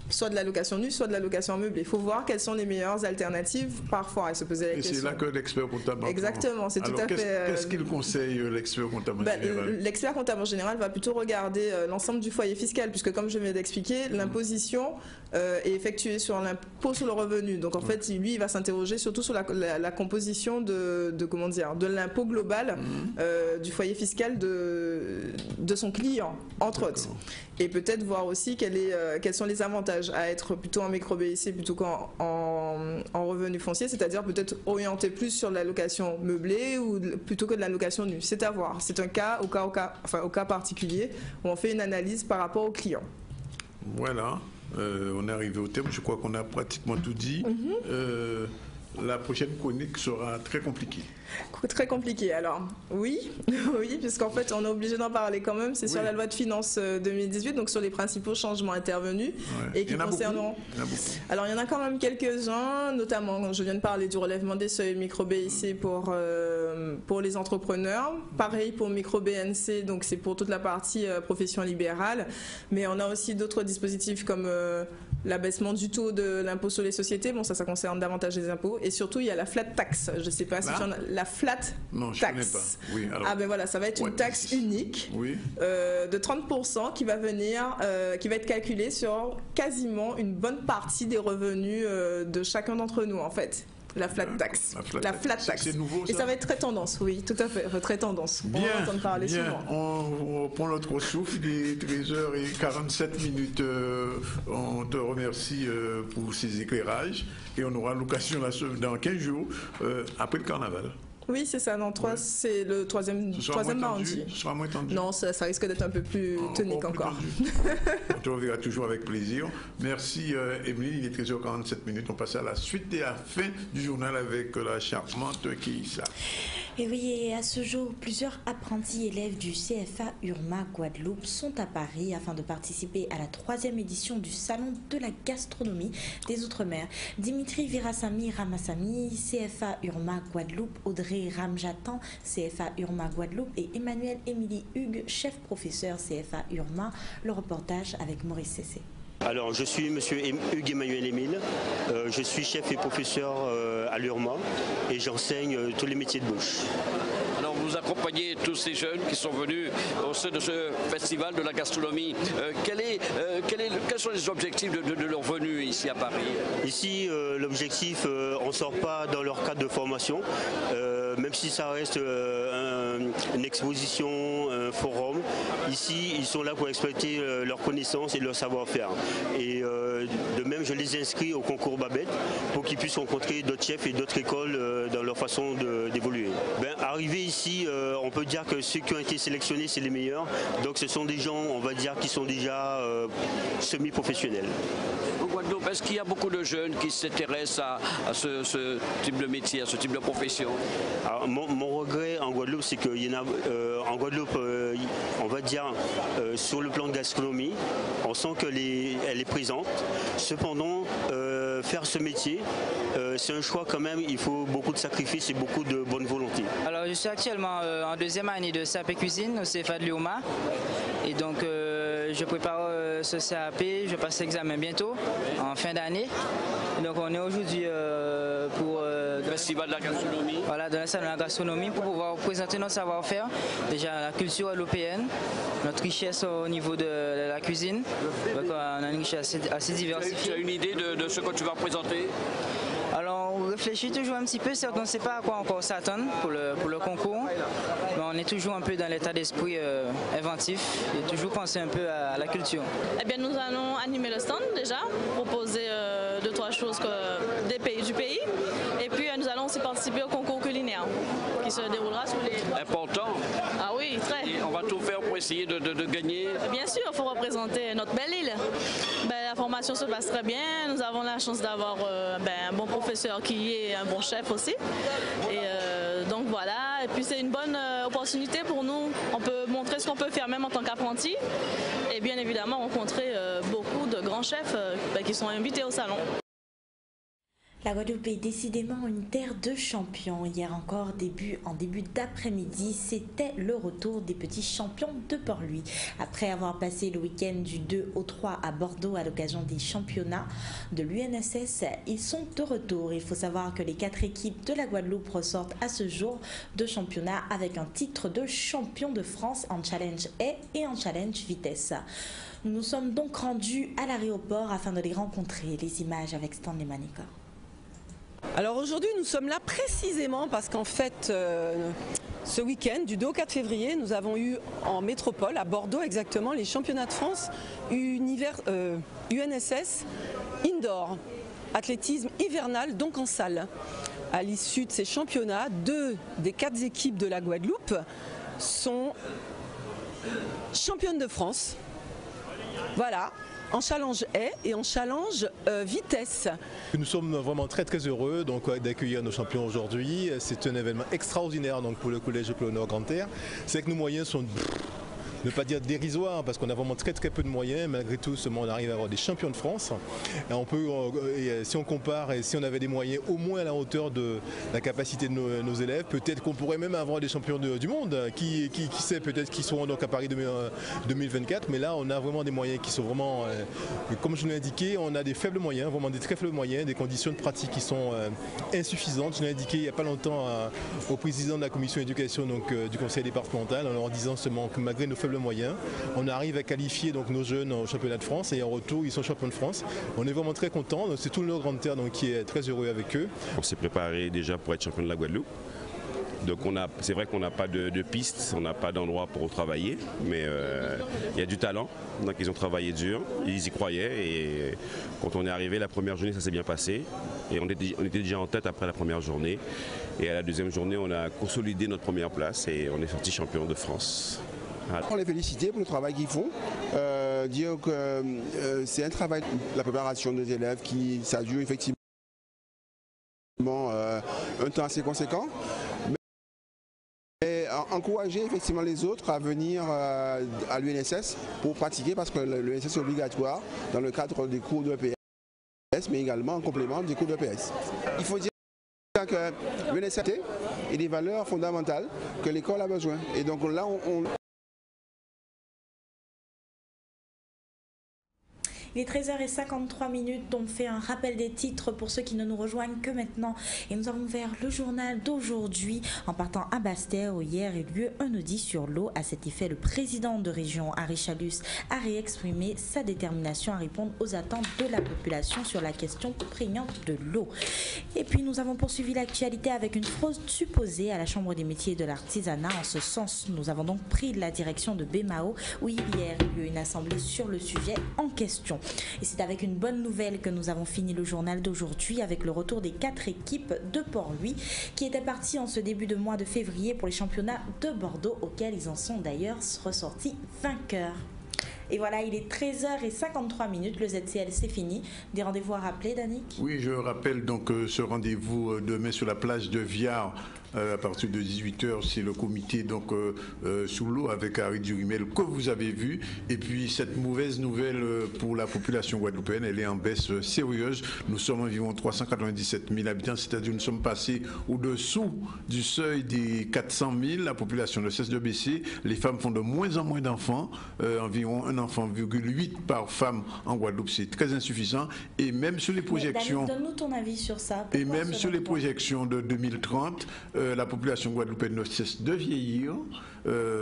Soit de la location nue, soit de la location meublée. Il faut voir quelles sont les meilleures alternatives parfois et se poser la question. Et c'est là que l'expert comptable... Exactement, c'est tout à fait... Qu'est-ce qu'il conseille l'expert comptable en général ? L'expert comptable en général va plutôt regarder l'ensemble du foyer fiscal, puisque comme je viens d'expliquer, l'imposition est effectuée sur l'impôt sur le revenu. Donc en fait, lui, il va s'interroger surtout sur la composition de l'impôt global du foyer fiscal de son client, entre autres. Et peut-être voir aussi quels sont les avantages à être plutôt en micro-BIC plutôt qu'en revenu foncier, c'est-à-dire peut-être orienter plus sur la location meublée ou plutôt que de la location nue. C'est à voir. C'est un cas au cas particulier où on fait une analyse par rapport au client. Voilà. On est arrivé au terme. Je crois qu'on a pratiquement tout dit. La prochaine chronique sera très compliquée. Très compliqué. Alors, oui, puisqu'en fait, on est obligé d'en parler quand même. C'est sur la loi de finances 2018, donc sur les principaux changements intervenus et qui concernent. Alors, il y en a quand même quelques-uns, notamment, je viens de parler du relèvement des seuils micro-BIC pour les entrepreneurs. Pareil pour micro-BNC, donc c'est pour toute la partie profession libérale. Mais on a aussi d'autres dispositifs comme l'abaissement du taux de l'impôt sur les sociétés. Bon, ça concerne davantage les impôts. Et surtout, il y a la flat tax. Je ne sais pas si tu en as. La flat je tax. Connais pas. Oui, alors... Ah ben voilà, ça va être une taxe unique de 30% qui va être calculée sur quasiment une bonne partie des revenus de chacun d'entre nous en fait. La flat tax. La flat tax. C'est nouveau, ça. Et ça va être très tendance, oui, tout à fait, très tendance. Bien, on va entendre parler souvent. On reprend notre souffle, il est 13h47. On te remercie pour ces éclairages et on aura l'occasion dans 15 jours, après le carnaval. Oui, c'est ça. Non, c'est le troisième mardi. Ce sera moins tendu. Non, ça risque d'être un peu plus tonique encore. On te reverra toujours avec plaisir. Merci, Emeline. Il est 13h47. On passe à la suite et à la fin du journal avec la charmante Keïssa. Et oui, et à ce jour, plusieurs apprentis élèves du CFA URMA Guadeloupe sont à Paris afin de participer à la 3e édition du Salon de la gastronomie des Outre-mer. Dimitri Virasamy Ramassamy, CFA URMA Guadeloupe, Audrey Ramjatan, CFA URMA Guadeloupe et Emmanuel Émilie Hugues, chef professeur CFA URMA. Le reportage avec Maurice Cessé. Alors, je suis monsieur Hugues Emmanuel Émile, je suis chef et professeur à l'URMA et j'enseigne tous les métiers de bouche. Alors, vous accompagnez tous ces jeunes qui sont venus au sein de ce festival de la gastronomie. Quels sont les objectifs de leur venue ici à Paris? Ici, l'objectif, on ne sort pas dans leur cadre de formation, même si ça reste une exposition, un forum. Ici, ils sont là pour exploiter leurs connaissances et leur savoir-faire. Et de même, je les inscris au concours Babette pour qu'ils puissent rencontrer d'autres chefs et d'autres écoles dans leur façon d'évoluer. Arrivé ici, on peut dire que ceux qui ont été sélectionnés, c'est les meilleurs. Donc ce sont des gens, on va dire, qui sont déjà semi-professionnels. Au Guadeloupe, est-ce qu'il y a beaucoup de jeunes qui s'intéressent à ce type de métier, à ce type de profession? Alors, mon regret en Guadeloupe, c'est qu'il y en a en Guadeloupe, on va dire, sur le plan de gastronomie, on sent qu'elle est présente. Cependant, faire ce métier, c'est un choix quand même, il faut beaucoup de sacrifices et beaucoup de bonne volonté. Alors je suis actuellement en 2e année de CAP Cuisine au CFA de l'URMA et donc je prépare ce CAP, je passe l'examen bientôt, en fin d'année. Donc on est aujourd'hui pour le festival de la gastronomie. Voilà, dans le salon de la gastronomie pour pouvoir présenter notre savoir-faire, déjà la culture européenne, notre richesse au niveau de la cuisine. Donc on a une richesse assez diversifiée. Tu as une idée de ce que tu vas présenter? Alors on réfléchit toujours un petit peu, certes on ne sait pas à quoi encore s'attendre pour le concours, mais on est toujours un peu dans l'état d'esprit inventif et toujours penser un peu à la culture. Eh bien nous allons animer le stand déjà, proposer 2-3 choses du pays et puis nous allons aussi participer au concours culinaire qui se déroulera sur les... Important. Ah oui, très. Et on va tout faire pour essayer de gagner. Bien sûr, il faut représenter notre belle île. La formation se passe très bien, nous avons la chance d'avoir un bon professeur qui est un bon chef aussi. Et donc voilà, et puis c'est une bonne opportunité pour nous. On peut montrer ce qu'on peut faire même en tant qu'apprenti et bien évidemment rencontrer beaucoup de grands chefs qui sont invités au salon. La Guadeloupe est décidément une terre de champions. Hier encore, en début d'après-midi, c'était le retour des petits champions de Port-Louis. Après avoir passé le week-end du 2 au 3 à Bordeaux à l'occasion des championnats de l'UNSS, ils sont de retour. Il faut savoir que les 4 équipes de la Guadeloupe ressortent à ce jour de championnat avec un titre de champion de France en challenge A et en challenge vitesse. Nous nous sommes donc rendus à l'aéroport afin de les rencontrer. Les images avec Stanley Manica. Alors aujourd'hui nous sommes là précisément parce qu'en fait ce week-end du 2 au 4 février nous avons eu en métropole à Bordeaux exactement les championnats de France UNSS Indoor, athlétisme hivernal donc en salle. À l'issue de ces championnats, 2 des 4 équipes de la Guadeloupe sont championnes de France. Voilà. En challenge A et en challenge vitesse. Nous sommes vraiment très heureux d'accueillir nos champions aujourd'hui. C'est un événement extraordinaire donc, pour le collège Paul Nord Grande Terre. C'est que nos moyens sont, ne pas dire dérisoires, parce qu'on a vraiment très peu de moyens. Malgré tout, on arrive à avoir des champions de France. Et si on compare et si on avait des moyens au moins à la hauteur de la capacité de nos élèves, peut-être qu'on pourrait même avoir des champions du monde. Qui sait, peut-être qu'ils seront donc à Paris 2024. Mais là, on a vraiment des moyens qui sont vraiment, comme je l'ai indiqué, on a des faibles moyens, vraiment des très faibles moyens, des conditions de pratique qui sont insuffisantes. Je l'ai indiqué il n'y a pas longtemps au président de la commission éducation du conseil départemental en leur disant seulement que malgré nos faibles moyens, on arrive à qualifier donc nos jeunes au championnat de France et en retour ils sont champions de France. On est vraiment très contents, c'est tout le Nord Grande Terre qui est très heureux avec eux. On s'est préparé déjà pour être champion de la Guadeloupe. Donc c'est vrai qu'on n'a pas de piste, on n'a pas d'endroit pour travailler, mais il y a du talent, donc ils ont travaillé dur, ils y croyaient et quand on est arrivé la première journée ça s'est bien passé et on était déjà en tête après la première journée et à la deuxième journée on a consolidé notre première place et on est sorti champion de France. On les félicite pour le travail qu'ils font, dire que c'est un travail, la préparation des élèves ça dure effectivement un temps assez conséquent. encourager effectivement les autres à venir à l'UNSS pour pratiquer, parce que l'UNSS est obligatoire dans le cadre des cours d'EPS, mais également en complément des cours d'EPS. Il faut dire que l'UNSS est des valeurs fondamentales que l'école a besoin. Et donc là, Il est 13h53, on fait un rappel des titres pour ceux qui ne nous rejoignent que maintenant. Et nous avons ouvert le journal d'aujourd'hui en partant à Basse-Terre où hier a eu lieu un audit sur l'eau. À cet effet, le président de région, Harry Chalus, a réexprimé sa détermination à répondre aux attentes de la population sur la question prégnante de l'eau. Et puis nous avons poursuivi l'actualité avec une fraude supposée à la Chambre des métiers et de l'artisanat. En ce sens, nous avons donc pris la direction de BMAO où hier a eu lieu une assemblée sur le sujet en question. Et c'est avec une bonne nouvelle que nous avons fini le journal d'aujourd'hui avec le retour des 4 équipes de Port-Louis qui étaient parties en ce début de mois de février pour les championnats de Bordeaux auxquels ils en sont d'ailleurs ressortis vainqueurs. Et voilà, il est 13h53, le ZCL c'est fini. Des rendez-vous à rappeler, Danick? Oui, je rappelle donc ce rendez-vous demain sur la plage de Viard. À partir de 18h, c'est le comité donc sous l'eau avec Harry Durimel que vous avez vu. Et puis cette mauvaise nouvelle pour la population guadeloupéenne, elle est en baisse sérieuse. Nous sommes environ 397 000 habitants, c'est-à-dire nous sommes passés au-dessous du seuil des 400 000. La population ne cesse de baisser. Les femmes font de moins en moins d'enfants, environ 1,8 enfant par femme en Guadeloupe, c'est très insuffisant. Et même sur les projections... Donne-nous ton avis sur ça. Et même sur les projections de 2030, la population guadeloupéenne ne cesse de vieillir.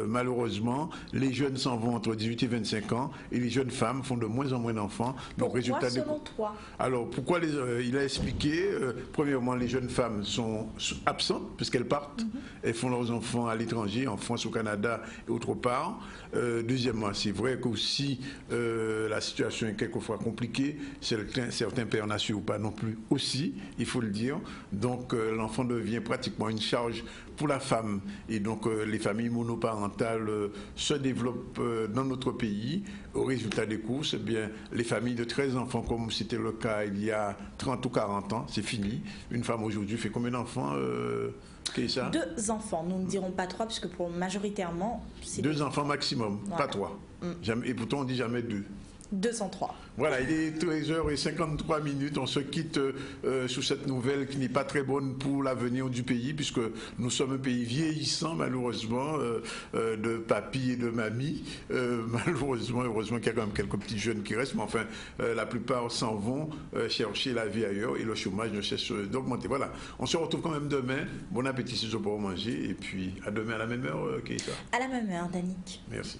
Malheureusement, les jeunes s'en vont entre 18 et 25 ans et les jeunes femmes font de moins en moins d'enfants. Pourquoi selon toi? Alors, pourquoi il a expliqué, premièrement, les jeunes femmes sont absentes puisqu'elles partent. Elles font leurs enfants à l'étranger, en France, au Canada et autre part. Deuxièmement, c'est vrai qu'aussi la situation est quelquefois compliquée. Certains pères n'assurent pas non plus aussi, il faut le dire. Donc, l'enfant devient pratiquement une charge pour la femme. Et donc, les familles monoparentales se développent dans notre pays. Au résultat des courses, eh bien, les familles de 13 enfants, comme c'était le cas il y a 30 ou 40 ans, c'est fini. Une femme aujourd'hui fait combien d'enfants, Keïssa? 2 enfants. Nous ne dirons pas 3, puisque pour majoritairement... c'est 2 enfants maximum, voilà. Pas 3. Et pourtant, on dit jamais 2. 203. Voilà, il est 13h53, on se quitte sous cette nouvelle qui n'est pas très bonne pour l'avenir du pays, puisque nous sommes un pays vieillissant, malheureusement, de papy et de mamie. Malheureusement, heureusement qu'il y a quand même quelques petits jeunes qui restent, mais enfin, la plupart s'en vont chercher la vie ailleurs et le chômage ne cesse d'augmenter. Voilà, on se retrouve quand même demain. Bon appétit si vous pour manger, et puis à demain à la même heure, Keïssa. À la même heure, Danick. Merci.